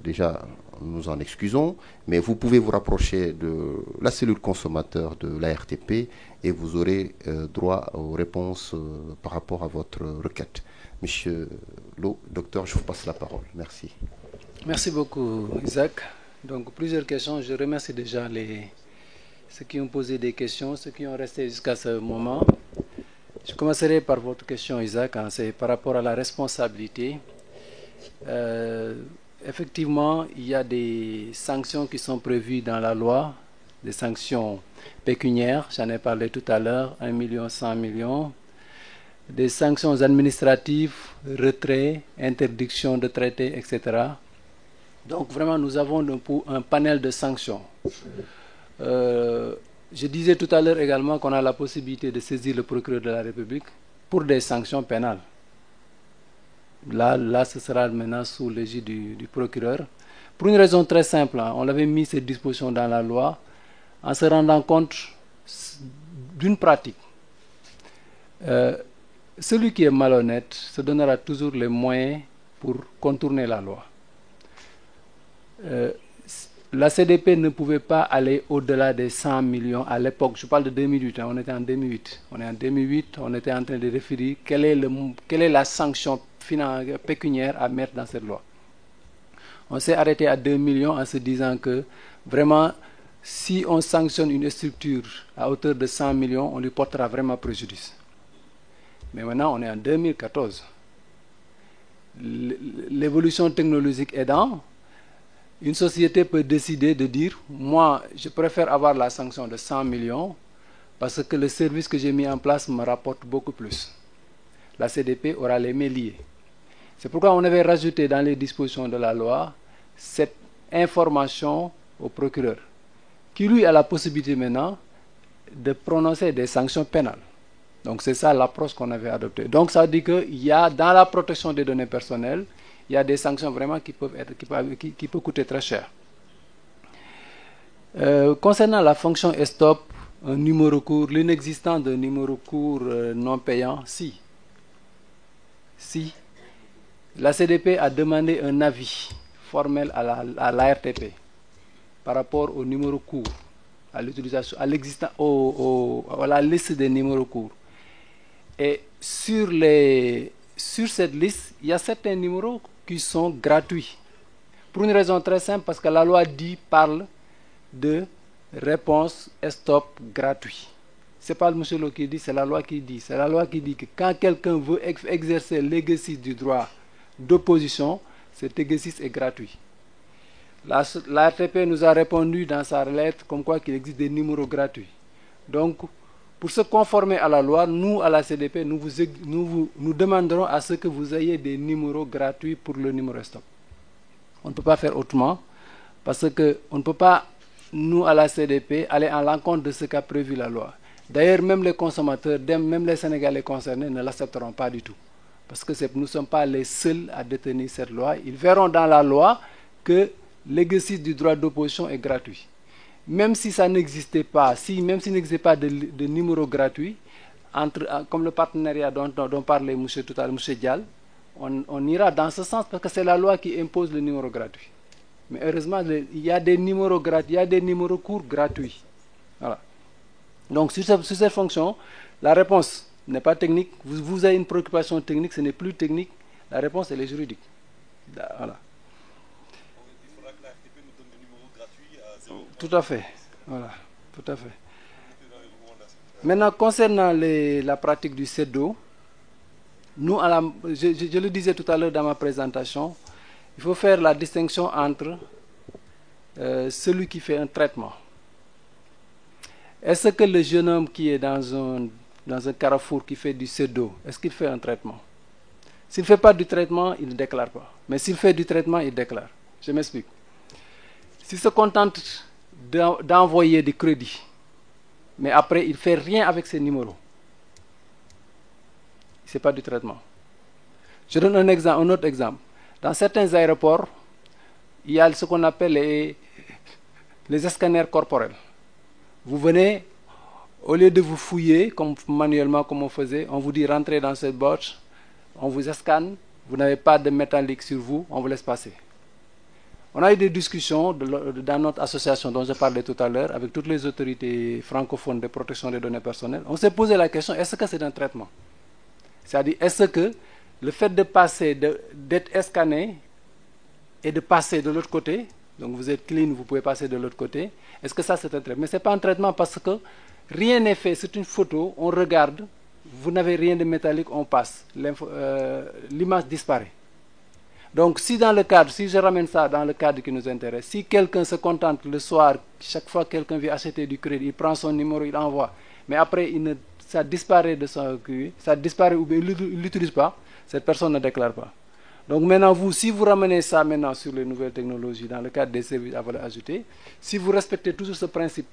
déjà nous en excusons, mais vous pouvez vous rapprocher de la cellule consommateur de la RTP et vous aurez droit aux réponses par rapport à votre requête. Monsieur Lo, docteur, je vous passe la parole. Merci. Merci beaucoup, Isaac. Donc, plusieurs questions. Je remercie déjà ceux qui ont posé des questions, ceux qui ont resté jusqu'à ce moment. Je commencerai par votre question, Isaac. C'est par rapport à la responsabilité. Effectivement, il y a des sanctions qui sont prévues dans la loi, des sanctions pécuniaires, j'en ai parlé tout à l'heure, 1 million, 100 millions, des sanctions administratives, retrait, interdiction de traiter, etc. Donc vraiment, nous avons un panel de sanctions. Je disais tout à l'heure également qu'on a la possibilité de saisir le procureur de la République pour des sanctions pénales. Là, ce sera maintenant sous l'égide du procureur. Pour une raison très simple, on avait mis ces dispositions dans la loi en se rendant compte d'une pratique. Celui qui est malhonnête se donnera toujours les moyens pour contourner la loi. La CDP ne pouvait pas aller au-delà des 100 millions à l'époque. Je parle de 2008, on était en 2008. On est en 2008, on était en train de réfléchir quelle est la sanction pécuniaire à mettre dans cette loi. On s'est arrêté à 2 millions en se disant que vraiment, si on sanctionne une structure à hauteur de 100 millions, on lui portera vraiment préjudice. Mais maintenant, on est en 2014. L'évolution technologique aidant, une société peut décider de dire, moi, je préfère avoir la sanction de 100 millions parce que le service que j'ai mis en place me rapporte beaucoup plus. La CDP aura les mains liées. C'est pourquoi on avait rajouté dans les dispositions de la loi cette information au procureur, qui lui a la possibilité maintenant de prononcer des sanctions pénales. Donc c'est ça l'approche qu'on avait adoptée. Donc ça veut dire qu'il y a dans la protection des données personnelles, il y a des sanctions vraiment qui peuvent coûter très cher. Concernant la fonction stop, un numéro court, l'inexistence d'un numéro court non payant, si. La CDP a demandé un avis formel à la RTP. par rapport au numéro court, à l'utilisation, à l'existence, à la liste des numéros courts. Et sur cette liste, il y a certains numéros qui sont gratuits. Pour une raison très simple, parce que la loi parle de réponse stop gratuit. Ce n'est pas M. Lo qui dit, c'est la loi qui dit. C'est la loi qui dit que quand quelqu'un veut exercer l'exercice du droit d'opposition, cet exercice est gratuit. La RTP nous a répondu dans sa lettre comme quoi qu'il existe des numéros gratuits. Donc, pour se conformer à la loi, nous, à la CDP, nous demanderons à ce que vous ayez des numéros gratuits pour le numéro stop. On ne peut pas faire autrement, parce qu'on ne peut pas, nous, à la CDP, aller à l'encontre de ce qu'a prévu la loi. D'ailleurs, même les consommateurs, même les Sénégalais concernés ne l'accepteront pas du tout. Parce que nous ne sommes pas les seuls à détenir cette loi. Ils verront dans la loi que l'exercice du droit d'opposition est gratuit. Même si ça n'existait pas, même s'il n'existait pas de numéro gratuit, comme le partenariat dont parlait tout à l'heure, M. Dial, on ira dans ce sens parce que c'est la loi qui impose le numéro gratuit. Mais heureusement, il y a des numéros gratuits, il y a des numéros courts gratuits. Voilà. Donc, sur cette fonction, la réponse n'est pas technique. Vous avez une préoccupation technique, ce n'est plus technique. La réponse, elle est juridique. Voilà. Il faudra que la RTP nous donne des numéros gratuits à 0. Tout à fait. Voilà. Tout à fait. Maintenant, concernant la pratique du CEDO, nous, je le disais tout à l'heure dans ma présentation, il faut faire la distinction entre celui qui fait un traitement. Est-ce que le jeune homme qui est dans un carrefour qui fait du CEDO, est-ce qu'il fait un traitement? S'il ne fait pas du traitement, il ne déclare pas. Mais s'il fait du traitement, il déclare. Je m'explique. S'il se contente d'envoyer des crédits, mais après, il ne fait rien avec ses numéros, ce n'est pas du traitement. Je donne un autre exemple. Dans certains aéroports, il y a ce qu'on appelle les scanners corporels. Vous venez, au lieu de vous fouiller manuellement comme on faisait, on vous dit rentrez dans cette boîte, on vous scanne, vous n'avez pas de métallique sur vous, on vous laisse passer. On a eu des discussions dans notre association dont je parlais tout à l'heure avec toutes les autorités francophones de protection des données personnelles. On s'est posé la question, est-ce que c'est un traitement? C'est-à-dire, est-ce que le fait de passer, d'être scanné et de passer de l'autre côté, donc vous êtes clean, vous pouvez passer de l'autre côté, est-ce que ça c'est un traitement? Mais ce n'est pas un traitement parce que rien n'est fait, c'est une photo, on regarde, vous n'avez rien de métallique, on passe, l'image disparaît. Donc si je ramène ça dans le cadre qui nous intéresse, si quelqu'un se contente le soir, chaque fois que quelqu'un vient acheter du crédit, il prend son numéro, il envoie, mais après ça disparaît de son QI, ça disparaît ou bien il ne l'utilise pas, cette personne ne déclare pas. Donc maintenant, si vous ramenez ça maintenant sur les nouvelles technologies, dans le cadre des services à valeur ajoutée, si vous respectez toujours ce principe,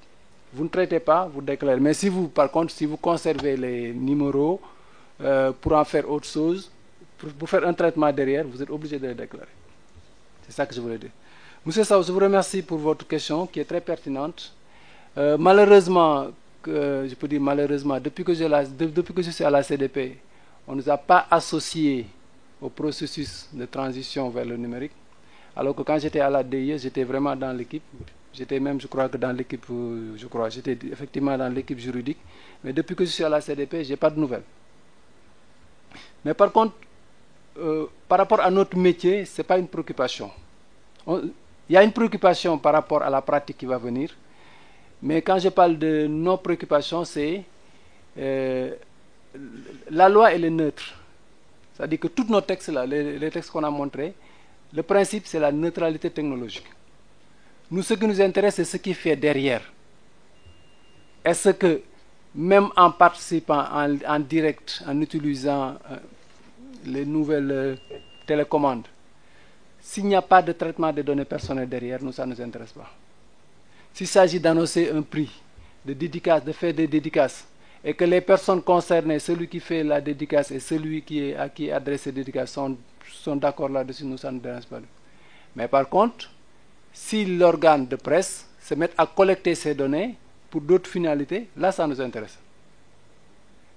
vous ne traitez pas, vous déclarez. Mais par contre, si vous conservez les numéros pour en faire autre chose, pour faire un traitement derrière, vous êtes obligé de les déclarer. C'est ça que je voulais dire. Monsieur Sao, je vous remercie pour votre question qui est très pertinente. Malheureusement, je peux dire malheureusement, depuis que je suis à la CDP, on ne nous a pas associés au processus de transition vers le numérique. Alors que quand j'étais à la DIE, j'étais vraiment dans l'équipe. J'étais même, je crois que dans l'équipe, j'étais effectivement dans l'équipe juridique. Mais depuis que je suis à la CDP, je n'ai pas de nouvelles. Mais par contre, par rapport à notre métier, ce n'est pas une préoccupation. Il y a une préoccupation par rapport à la pratique qui va venir. Mais quand je parle de nos préoccupations, c'est la loi, elle est neutre. C'est-à-dire que tous nos textes, là, les textes qu'on a montrés, le principe, c'est la neutralité technologique. Nous, ce qui nous intéresse, c'est ce qui fait derrière. Est-ce que, même en participant en direct, en utilisant les nouvelles télécommandes, s'il n'y a pas de traitement des données personnelles derrière, nous, ça ne nous intéresse pas. S'il s'agit d'annoncer un prix, de dédicace, de faire des dédicaces, et que les personnes concernées, celui qui fait la dédicace et celui à qui est adressé la dédicace sont d'accord là-dessus, nous, ça ne nous dérange pas. Mais par contre, si l'organe de presse se met à collecter ces données pour d'autres finalités, là, ça nous intéresse.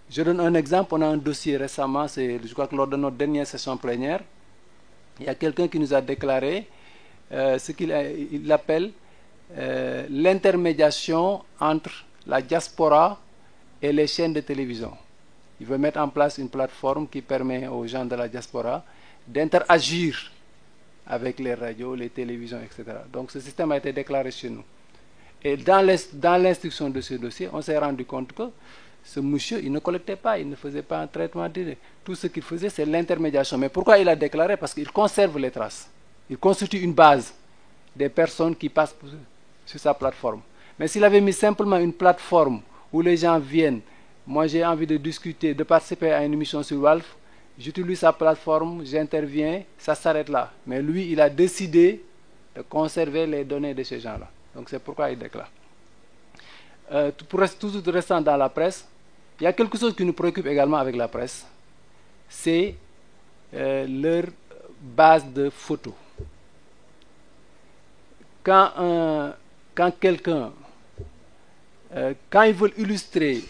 Je donne un exemple. On a un dossier récemment, je crois que lors de notre dernière session plénière, il y a quelqu'un qui nous a déclaré ce qu'il appelle l'intermédiation entre la diaspora et les chaînes de télévision. Il veut mettre en place une plateforme qui permet aux gens de la diaspora d'interagir avec les radios, les télévisions, etc. Donc ce système a été déclaré chez nous. Et dans l'instruction de ce dossier, on s'est rendu compte que ce monsieur, il ne collectait pas, il ne faisait pas un traitement de... Tout ce qu'il faisait, c'est l'intermédiation. Mais pourquoi il a déclaré? Parce qu'il conserve les traces. Il constitue une base des personnes qui passent sur sa plateforme. Mais s'il avait mis simplement une plateforme où les gens viennent, moi j'ai envie de discuter, de participer à une émission sur Walf, j'utilise sa plateforme, j'interviens, ça s'arrête là. Mais lui, il a décidé de conserver les données de ces gens-là. Donc c'est pourquoi il déclare. Toujours restant dans la presse, il y a quelque chose qui nous préoccupe également avec la presse, c'est leur base de photos. Quand quelqu'un, quand ils veulent illustrer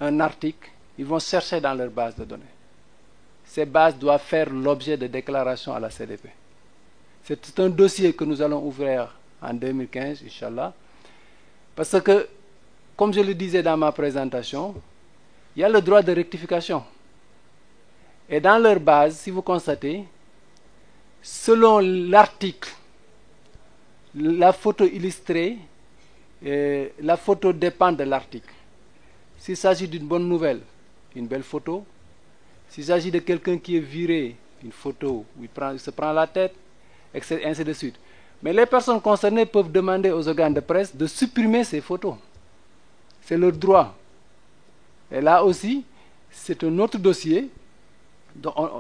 un article, ils vont chercher dans leur base de données. Ces bases doivent faire l'objet de déclarations à la CDP. C'est un dossier que nous allons ouvrir en 2015, Inch'Allah, parce que, comme je le disais dans ma présentation, il y a le droit de rectification. Et dans leur base, si vous constatez, selon l'article, la photo illustrée, la photo dépend de l'article. S'il s'agit d'une bonne nouvelle, une belle photo. S'il s'agit de quelqu'un qui est viré, une photo où il se prend la tête, etc., ainsi de suite. Mais les personnes concernées peuvent demander aux organes de presse de supprimer ces photos. C'est leur droit. Et là aussi, c'est un autre dossier.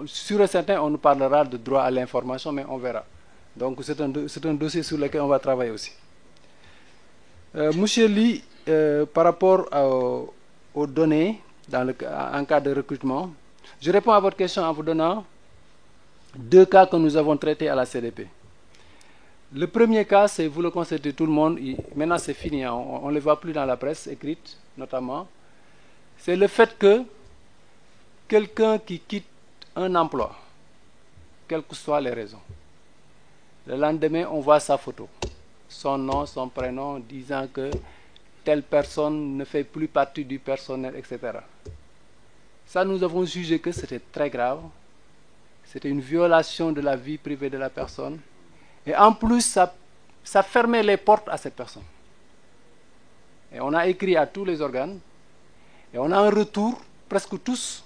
Sur certains, on nous parlera de droit à l'information, mais on verra. Donc c'est un dossier sur lequel on va travailler aussi. Monsieur Ly, par rapport aux données, en cas de recrutement, je réponds à votre question en vous donnant 2 cas que nous avons traités à la CDP. Le premier cas, c'est, vous le constatez tout le monde, maintenant c'est fini, hein, on ne le voit plus dans la presse écrite notamment, c'est le fait que quelqu'un qui quitte un emploi, quelles que soient les raisons, le lendemain on voit sa photo, son nom, son prénom, disant que telle personne ne fait plus partie du personnel, etc. Ça, nous avons jugé que c'était très grave, c'était une violation de la vie privée de la personne. Et en plus, ça fermait les portes à cette personne. Et on a écrit à tous les organes, et on a un retour, presque tous.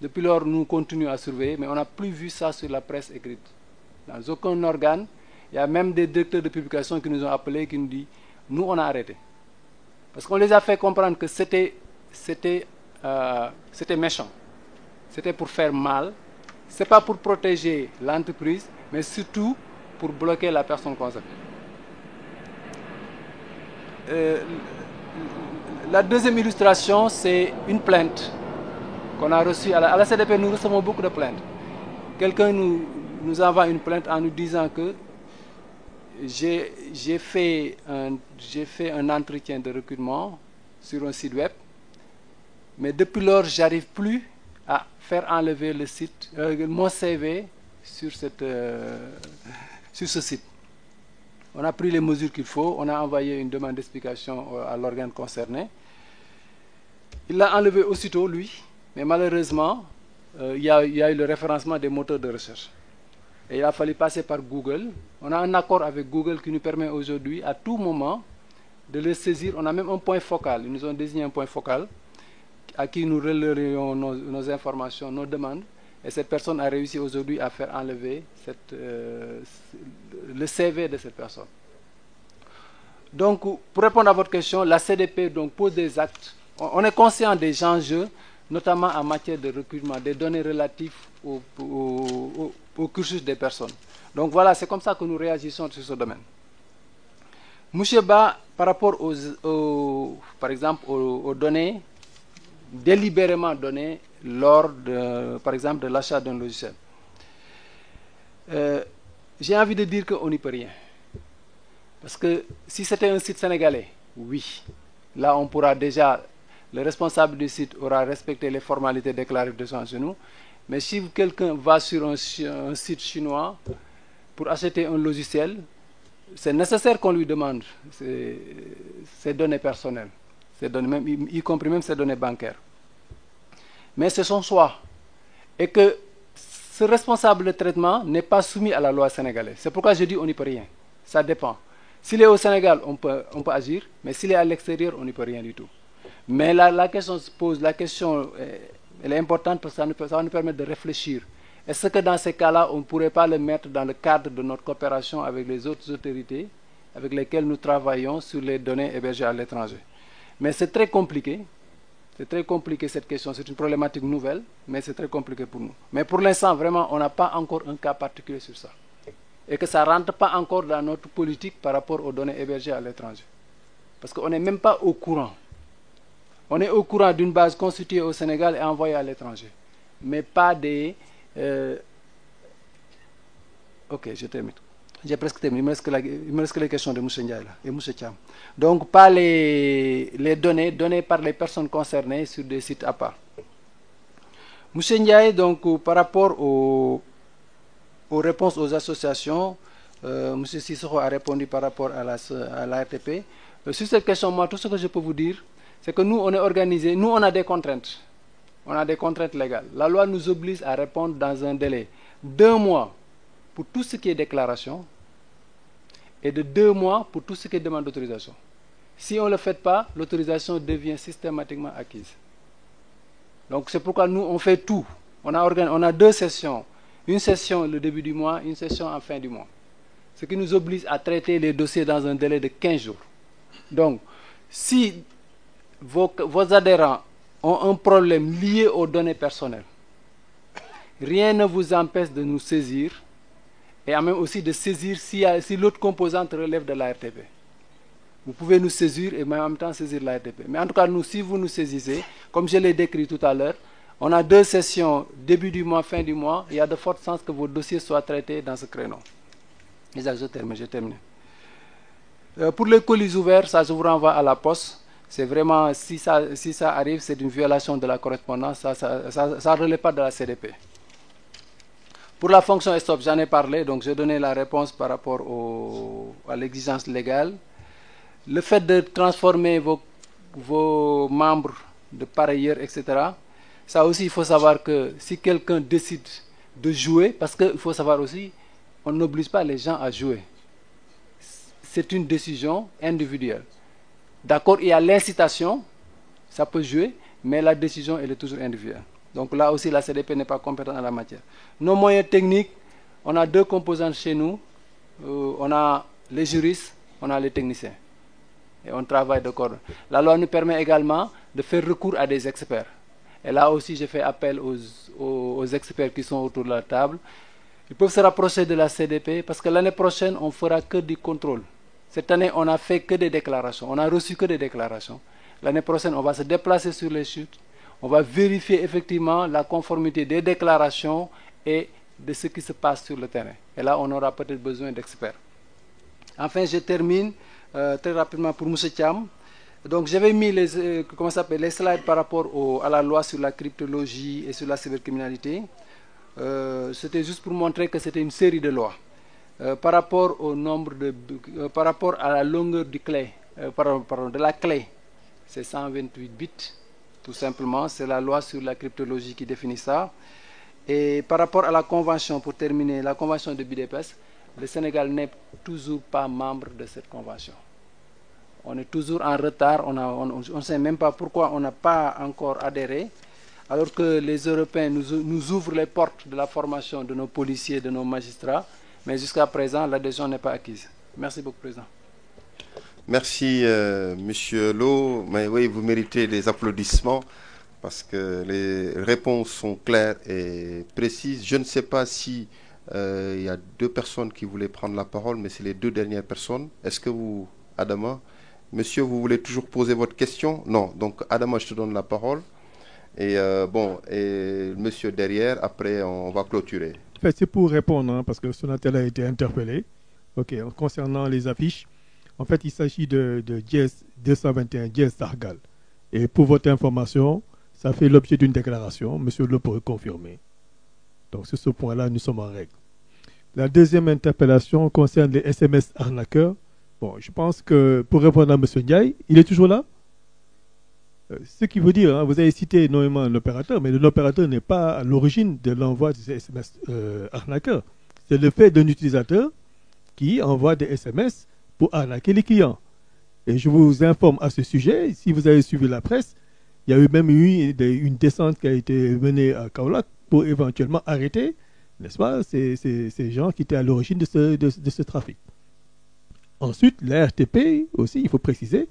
Depuis lors, nous continuons à surveiller, mais on n'a plus vu ça sur la presse écrite. Dans aucun organe, il y a même des directeurs de publication qui nous ont appelés, qui nous disent, nous on a arrêté. Parce qu'on les a fait comprendre que c'était méchant. C'était pour faire mal. Ce n'est pas pour protéger l'entreprise, mais surtout pour bloquer la personne concernée. La deuxième illustration, c'est une plainte qu'on a reçue. À la CDP, nous recevons beaucoup de plaintes. Quelqu'un nous envoie une plainte en nous disant que j'ai fait un entretien de recrutement sur un site web, mais depuis lors, je n'arrive plus à faire enlever le site, mon CV sur ce site. On a pris les mesures qu'il faut, on a envoyé une demande d'explication à l'organe concerné. Il l'a enlevé aussitôt, lui, mais malheureusement, il y a eu le référencement des moteurs de recherche. Et il a fallu passer par Google. On a un accord avec Google qui nous permet aujourd'hui, à tout moment, de les saisir. On a même un point focal. Ils nous ont désigné un point focal à qui nous relèverons nos informations, nos demandes. Et cette personne a réussi aujourd'hui à faire enlever le CV de cette personne. Donc, pour répondre à votre question, la CDP donc, pose des actes. On est conscient des enjeux, notamment en matière de recrutement, des données relatives au cursus des personnes. Donc voilà, c'est comme ça que nous réagissons sur ce domaine. Monsieur Ba, par rapport par exemple, aux données, délibérément données lors, par exemple, de l'achat d'un logiciel. J'ai envie de dire qu'on n'y peut rien. Parce que si c'était un site sénégalais, oui, là on pourra déjà, le responsable du site aura respecté les formalités déclarées de chez nous. Mais si quelqu'un va sur un site chinois pour acheter un logiciel, c'est nécessaire qu'on lui demande ses données personnelles, ses données, même, y compris même ses données bancaires. Mais c'est son choix. Et que ce responsable de traitement n'est pas soumis à la loi sénégalaise. C'est pourquoi je dis on n'y peut rien. Ça dépend. S'il est au Sénégal, on peut agir, mais s'il est à l'extérieur, on n'y peut rien du tout. Mais la question se pose, la question elle est importante parce que ça va nous permettre de réfléchir. Est-ce que dans ces cas-là, on ne pourrait pas le mettre dans le cadre de notre coopération avec les autres autorités avec lesquelles nous travaillons sur les données hébergées à l'étranger? Mais c'est très compliqué. C'est très compliqué cette question. C'est une problématique nouvelle, mais c'est très compliqué pour nous. Mais pour l'instant, vraiment, on n'a pas encore un cas particulier sur ça. Et que ça ne rentre pas encore dans notre politique par rapport aux données hébergées à l'étranger. Parce qu'on n'est même pas au courant. On est au courant d'une base constituée au Sénégal et envoyée à l'étranger. Mais pas des... Ok, je termine. J'ai presque terminé. Il me reste que les questions de M. Ndiaye et M. Thiam. Donc, pas les données par les personnes concernées sur des sites à part. M. Ndiaye, donc, par rapport aux réponses aux associations, M. Sissoko a répondu par rapport à la RTP. Sur cette question, moi, tout ce que je peux vous dire, c'est que nous, on est organisé, nous, on a des contraintes. On a des contraintes légales. La loi nous oblige à répondre dans un délai d'1 mois pour tout ce qui est déclaration et de 2 mois pour tout ce qui est demande d'autorisation. Si on ne le fait pas, l'autorisation devient systématiquement acquise. Donc c'est pourquoi nous, on fait tout. On a 2 sessions. Une session le début du mois, une session en fin du mois. Ce qui nous oblige à traiter les dossiers dans un délai de 15 jours. Donc, si vos adhérents ont un problème lié aux données personnelles, rien ne vous empêche de nous saisir et même aussi de saisir si l'autre composante relève de la RTP. Vous pouvez nous saisir et en même temps saisir la RTP. Mais en tout cas, nous, si vous nous saisissez, comme je l'ai décrit tout à l'heure, on a 2 sessions, début du mois, fin du mois. Il y a de fortes chances que vos dossiers soient traités dans ce créneau. Et ça, j'ai terminé. Pour les colis ouverts, ça, je vous renvoie à la poste. C'est vraiment, si ça arrive, c'est une violation de la correspondance. Ça ne relève pas de la CDP. Pour la fonction stop, j'en ai parlé, donc j'ai donné la réponse par rapport à l'exigence légale. Le fait de transformer vos membres de parieurs, etc., ça aussi, il faut savoir que si quelqu'un décide de jouer, parce qu'il faut savoir aussi, on n'oblige pas les gens à jouer. C'est une décision individuelle. D'accord, il y a l'incitation, ça peut jouer, mais la décision, elle est toujours individuelle. Donc là aussi, la CDP n'est pas compétente en la matière. Nos moyens techniques, on a 2 composantes chez nous. On a les juristes, on a les techniciens. Et on travaille de corps. La loi nous permet également de faire recours à des experts. Et là aussi, je fais appel aux experts qui sont autour de la table. Ils peuvent se rapprocher de la CDP parce que l'année prochaine, on ne fera que du contrôle. Cette année, on n'a fait que des déclarations. On n'a reçu que des déclarations. L'année prochaine, on va se déplacer sur les chutes. On va vérifier effectivement la conformité des déclarations et de ce qui se passe sur le terrain. Et là, on aura peut-être besoin d'experts. Enfin, je termine très rapidement pour M. Thiam. Donc, j'avais mis les slides par rapport à la loi sur la cryptologie et sur la cybercriminalité. C'était juste pour montrer que c'était une série de lois. Par rapport au nombre par rapport à la longueur du clé, de la clé, c'est 128 bits. Tout simplement, c'est la loi sur la cryptologie qui définit ça. Et par rapport à la convention, pour terminer, la convention de Budapest, le Sénégal n'est toujours pas membre de cette convention. On est toujours en retard, on ne sait même pas pourquoi on n'a pas encore adhéré, alors que les Européens nous ouvrent les portes de la formation de nos policiers, de nos magistrats, mais jusqu'à présent, l'adhésion n'est pas acquise. Merci beaucoup, Président. Merci, Monsieur Lo. Mais oui, vous méritez des applaudissements parce que les réponses sont claires et précises. Je ne sais pas si il y a 2 personnes qui voulaient prendre la parole, mais c'est les 2 dernières personnes. Est-ce que vous, Adama, Monsieur, vous voulez toujours poser votre question? Non. Donc, Adama, je te donne la parole. Et et Monsieur derrière, après, on va clôturer. En fait, c'est pour répondre, hein, parce que Sonatel a été interpellé. Ok, concernant les affiches. En fait, il s'agit de GS 221, GS Sargal. Et pour votre information, ça fait l'objet d'une déclaration. Monsieur Le pourrait confirmer. Donc, sur ce point-là, nous sommes en règle. La deuxième interpellation concerne les SMS arnaqueurs. Bon, je pense que pour répondre à M. Ndiaye, il est toujours là. Ce qui veut dire, hein, vous avez cité énormément l'opérateur, mais l'opérateur n'est pas à l'origine de l'envoi de ces SMS arnaqueurs. C'est le fait d'un utilisateur qui envoie des SMS pour arnaquer les clients. Et je vous informe à ce sujet, si vous avez suivi la presse, il y a eu même une descente qui a été menée à Kaolack pour éventuellement arrêter, n'est-ce pas, ces gens qui étaient à l'origine de ce trafic. Ensuite, la RTP aussi, il faut préciser,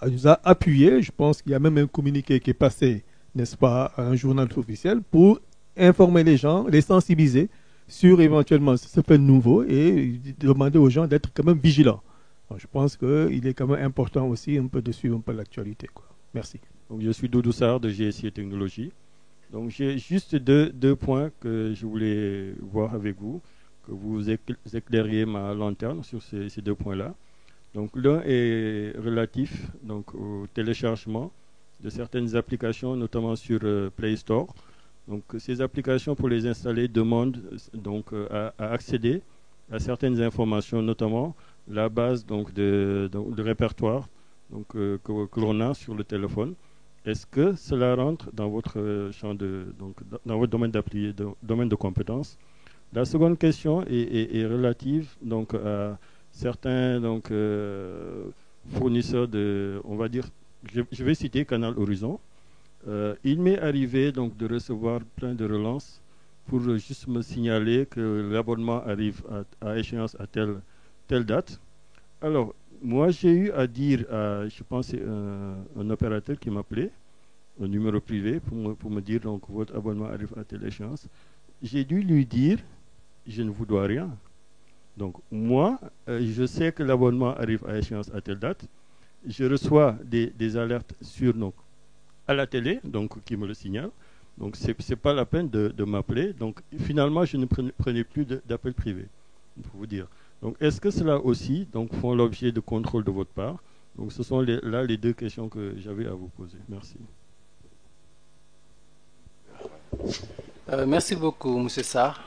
nous a appuyé. Je pense qu'il y a même un communiqué qui est passé, n'est-ce pas, à un journal officiel pour informer les gens, les sensibiliser sur éventuellement ce fait nouveau et demander aux gens d'être quand même vigilants. Alors, je pense qu'il est quand même important aussi un peu de suivre un peu l'actualité, quoi. Merci. Donc, je suis Doudou Sarr de GSI et Technologies. Donc j'ai juste deux points que je voulais voir avec vous, que vous éclairiez ma lanterne sur ces deux points-là. Donc l'un est relatif donc, au téléchargement de certaines applications, notamment sur Play Store. Donc ces applications, pour les installer, demandent donc, à accéder à certaines informations, notamment la base donc, de répertoire donc, que l'on a sur le téléphone. Est-ce que cela rentre dans votre champ donc, dans votre domaine de compétences? La seconde question est relative donc, à certains donc, fournisseurs on va dire, je vais citer Canal Horizon. Il m'est arrivé donc de recevoir plein de relances pour juste me signaler que l'abonnement arrive à échéance à telle date. Alors, moi j'ai eu à dire à, je pense c'est un opérateur qui m'appelait, un numéro privé, pour me dire donc votre abonnement arrive à telle échéance. J'ai dû lui dire, je ne vous dois rien. Donc moi, je sais que l'abonnement arrive à échéance à telle date. Je reçois des alertes donc, à la télé, donc qui me le signalent. Donc c'est pas la peine de m'appeler. Donc finalement, je ne prenais plus d'appel privé, pour vous dire. Donc est-ce que cela aussi donc, font l'objet de contrôle de votre part? Donc ce sont là les deux questions que j'avais à vous poser. Merci. Merci beaucoup, M. Sarr.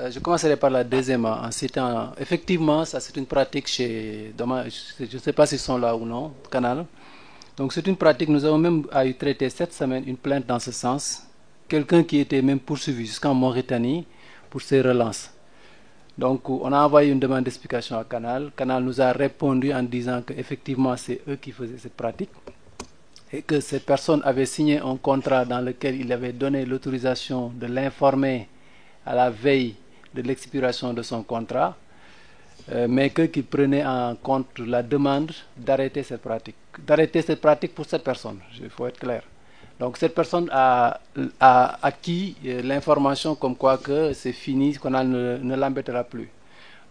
Je commencerai par la deuxième en citant. Effectivement, ça c'est une pratique chez. Je ne sais pas s'ils sont là ou non, Canal. Donc c'est une pratique. Nous avons même eu traité cette semaine une plainte dans ce sens. Quelqu'un qui était même poursuivi jusqu'en Mauritanie pour ces relances. Donc on a envoyé une demande d'explication à Canal. Canal nous a répondu en disant qu'effectivement c'est eux qui faisaient cette pratique et que cette personne avait signé un contrat dans lequel il avait donné l'autorisation de l'informer à la veille de l'expiration de son contrat, mais qu'il prenait en compte la demande d'arrêter cette pratique pour cette personne. Il faut être clair. Donc cette personne a acquis l'information comme quoi que c'est fini, qu'on ne l'embêtera plus.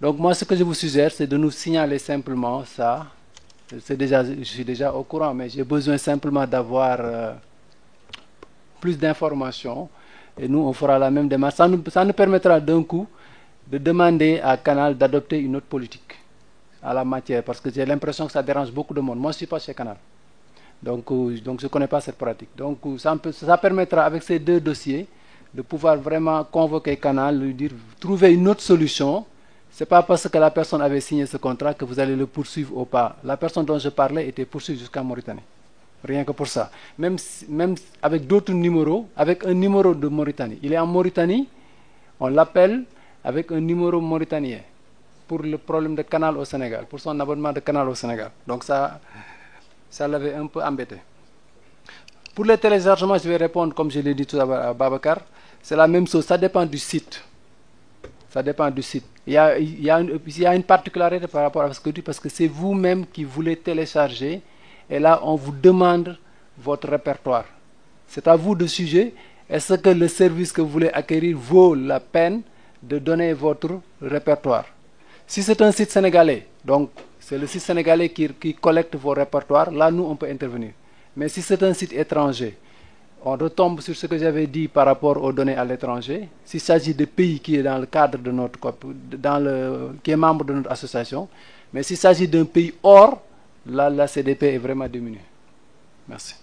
Donc moi ce que je vous suggère, c'est de nous signaler simplement ça. Je suis déjà au courant, mais j'ai besoin simplement d'avoir plus d'informations. Et nous, on fera la même démarche. Ça nous permettra d'un coup de demander à Canal d'adopter une autre politique à la matière, parce que j'ai l'impression que ça dérange beaucoup de monde. Moi, je ne suis pas chez Canal. Donc je ne connais pas cette pratique. Donc ça permettra, avec ces deux dossiers, de pouvoir vraiment convoquer Canal, lui dire, trouver une autre solution. Ce n'est pas parce que la personne avait signé ce contrat que vous allez le poursuivre ou pas. La personne dont je parlais était poursuivie jusqu'en Mauritanie. Rien que pour ça. Même avec d'autres numéros, avec un numéro de Mauritanie. Il est en Mauritanie, on l'appelle avec un numéro mauritanien pour le problème de Canal au Sénégal, pour son abonnement de Canal au Sénégal. Donc ça l'avait un peu embêté. Pour les téléchargements, je vais répondre comme je l'ai dit tout à l'heure à Babacar. C'est la même chose, ça dépend du site. Ça dépend du site. Il y a une particularité par rapport à ce que je dis, parce que c'est vous-même qui voulez télécharger. Et là, on vous demande votre répertoire. C'est à vous de juger. Est-ce que le service que vous voulez acquérir vaut la peine de donner votre répertoire? Si c'est un site sénégalais, donc c'est le site sénégalais qui collecte vos répertoires, là, nous, on peut intervenir. Mais si c'est un site étranger, on retombe sur ce que j'avais dit par rapport aux données à l'étranger. S'il s'agit de pays qui est dans le cadre de notre... qui est membre de notre association, mais s'il s'agit d'un pays hors, là, la CDP est vraiment diminuée. Merci.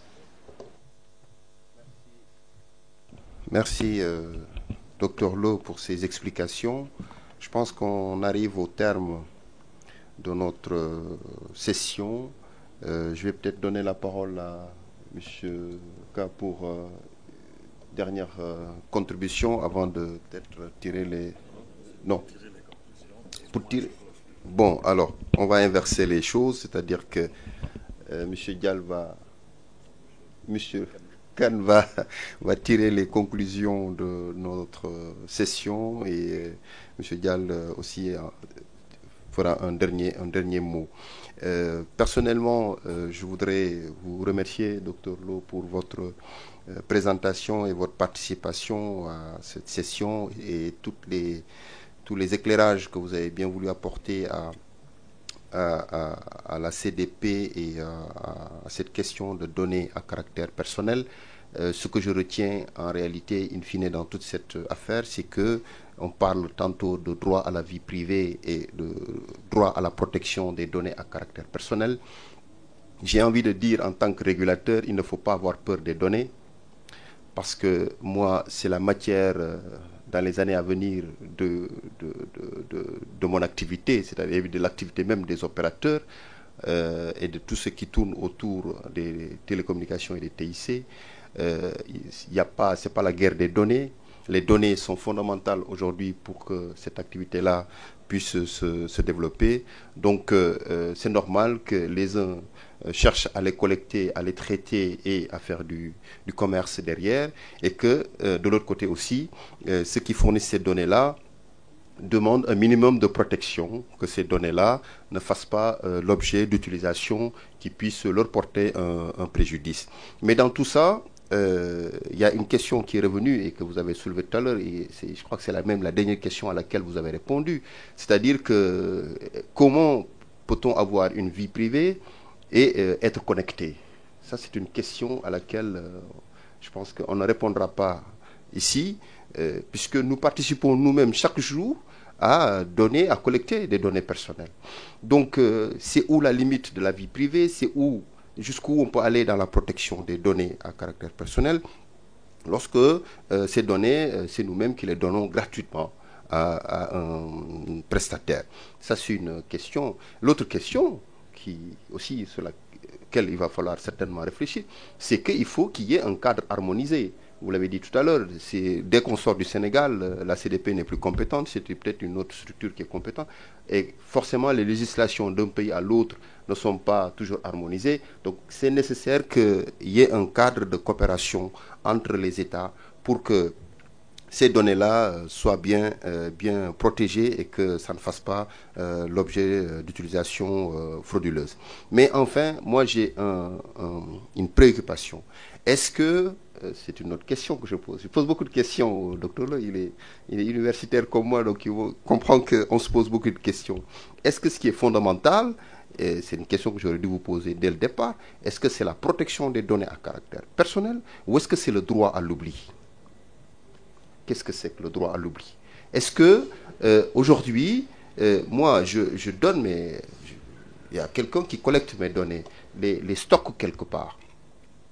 Merci, Dr Lo, pour ces explications. Je pense qu'on arrive au terme de notre session. Je vais peut-être donner la parole à M. K pour dernière contribution avant de peut-être tirer les... Non. Pour tirer... Bon, alors, on va inverser les choses, c'est-à-dire que M. Dial va... M. Khan va tirer les conclusions de notre session et M. Dial aussi fera un dernier mot. Personnellement, je voudrais vous remercier, Dr Lo, pour votre présentation et votre participation à cette session et tous les éclairages que vous avez bien voulu apporter à la CDP et à cette question de données à caractère personnel. Ce que je retiens en réalité, in fine, dans toute cette affaire, c'est que on parle tantôt de droit à la vie privée et de droit à la protection des données à caractère personnel. J'ai envie de dire, en tant que régulateur, il ne faut pas avoir peur des données, parce que moi, c'est la matière, dans les années à venir, de mon activité, c'est-à-dire de l'activité même des opérateurs et de tout ce qui tourne autour des télécommunications et des TIC. C'est pas la guerre des données. Les données sont fondamentales aujourd'hui pour que cette activité-là puisse se développer. Donc, c'est normal que les uns cherchent à les collecter, à les traiter et à faire du commerce derrière. Et que, de l'autre côté aussi, ceux qui fournissent ces données-là demandent un minimum de protection, que ces données-là ne fassent pas l'objet d'utilisation qui puisse leur porter un préjudice. Mais dans tout ça, il y a une question qui est revenue et que vous avez soulevée tout à l'heure, et je crois que c'est la dernière question à laquelle vous avez répondu, c'est-à-dire que comment peut-on avoir une vie privée et être connecté? Ça, c'est une question à laquelle je pense qu'on ne répondra pas ici, puisque nous participons nous-mêmes chaque jour à collecter des données personnelles. Donc, c'est où la limite de la vie privée? C'est où jusqu'où on peut aller dans la protection des données à caractère personnel lorsque ces données, c'est nous-mêmes qui les donnons gratuitement à un prestataire. Ça, c'est une question. L'autre question, sur laquelle il va falloir certainement réfléchir, c'est qu'il faut qu'il y ait un cadre harmonisé. Vous l'avez dit tout à l'heure, dès qu'on sort du Sénégal, la CDP n'est plus compétente, c'est peut-être une autre structure qui est compétente. Et forcément, les législations d'un pays à l'autre ne sont pas toujours harmonisées. Donc, c'est nécessaire qu'il y ait un cadre de coopération entre les États pour que ces données-là soient bien protégées et que ça ne fasse pas l'objet d'utilisation frauduleuse. Mais enfin, moi, j'ai une préoccupation. Est-ce que c'est une autre question que je pose. Je pose beaucoup de questions au docteur Lo. Il est universitaire comme moi, donc il comprend qu'on se pose beaucoup de questions. Est-ce que ce qui est fondamental, et c'est une question que j'aurais dû vous poser dès le départ, est-ce que c'est la protection des données à caractère personnel ou est-ce que c'est le droit à l'oubli? Qu'est-ce que c'est que le droit à l'oubli? Est-ce que aujourd'hui, moi, je donne il y a quelqu'un qui collecte mes données, les stocke quelque part.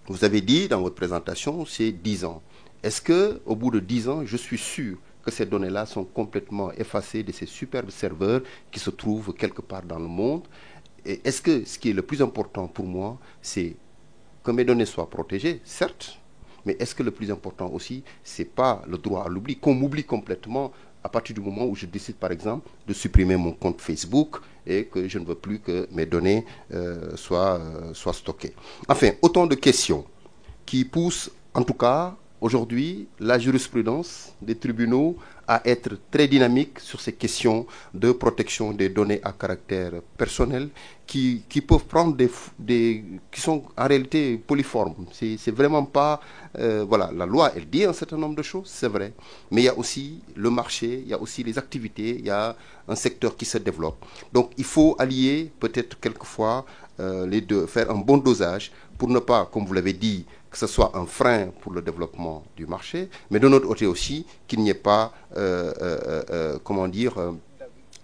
Vous avez dit dans votre présentation, c'est 10 ans. Est-ce qu'au bout de 10 ans, je suis sûr que ces données-là sont complètement effacées de ces superbes serveurs qui se trouvent quelque part dans le monde? Et est-ce que ce qui est le plus important pour moi, c'est que mes données soient protégées, certes, mais est-ce que le plus important aussi, c'est pas le droit à l'oubli, qu'on m'oublie complètement à partir du moment où je décide, par exemple, de supprimer mon compte Facebook et que je ne veux plus que mes données soient stockées. Enfin, autant de questions qui poussent, en tout cas, aujourd'hui, la jurisprudence des tribunaux à être très dynamique sur ces questions de protection des données à caractère personnel qui peuvent prendre qui sont en réalité polyformes. C'est vraiment pas... voilà, la loi, elle dit un certain nombre de choses, c'est vrai. Mais il y a aussi le marché, il y a aussi les activités, il y a un secteur qui se développe. Donc, il faut allier peut-être quelquefois les deux, faire un bon dosage pour ne pas, comme vous l'avez dit, que ce soit un frein pour le développement du marché, mais de notre côté aussi, qu'il n'y ait pas,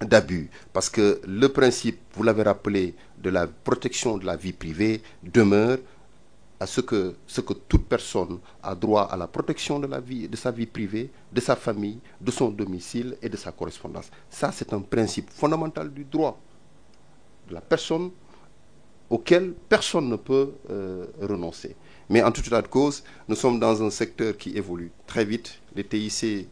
d'abus. Parce que le principe, vous l'avez rappelé, de la protection de la vie privée demeure à ce que toute personne a droit à la protection de la vie, de sa vie privée, de sa famille, de son domicile et de sa correspondance. Ça, c'est un principe fondamental du droit de la personne auquel personne ne peut renoncer. Mais en tout état de cause, nous sommes dans un secteur qui évolue très vite. Les TIC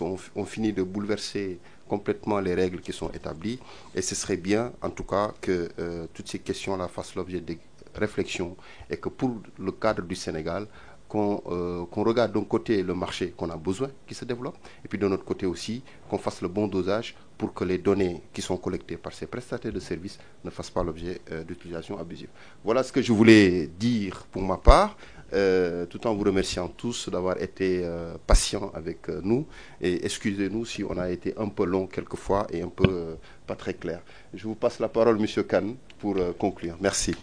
ont fini de bouleverser complètement les règles qui sont établies. Et ce serait bien, en tout cas, que toutes ces questions-là fassent l'objet de réflexions et que pour le cadre du Sénégal, qu'on regarde d'un côté le marché qu'on a besoin qui se développe, et puis de notre côté aussi, qu'on fasse le bon dosage pour que les données qui sont collectées par ces prestataires de services ne fassent pas l'objet d'utilisation abusive. Voilà ce que je voulais dire pour ma part, tout en vous remerciant tous d'avoir été patients avec nous, et excusez-nous si on a été un peu long quelquefois et un peu pas très clair. Je vous passe la parole, Monsieur Khan, pour conclure. Merci.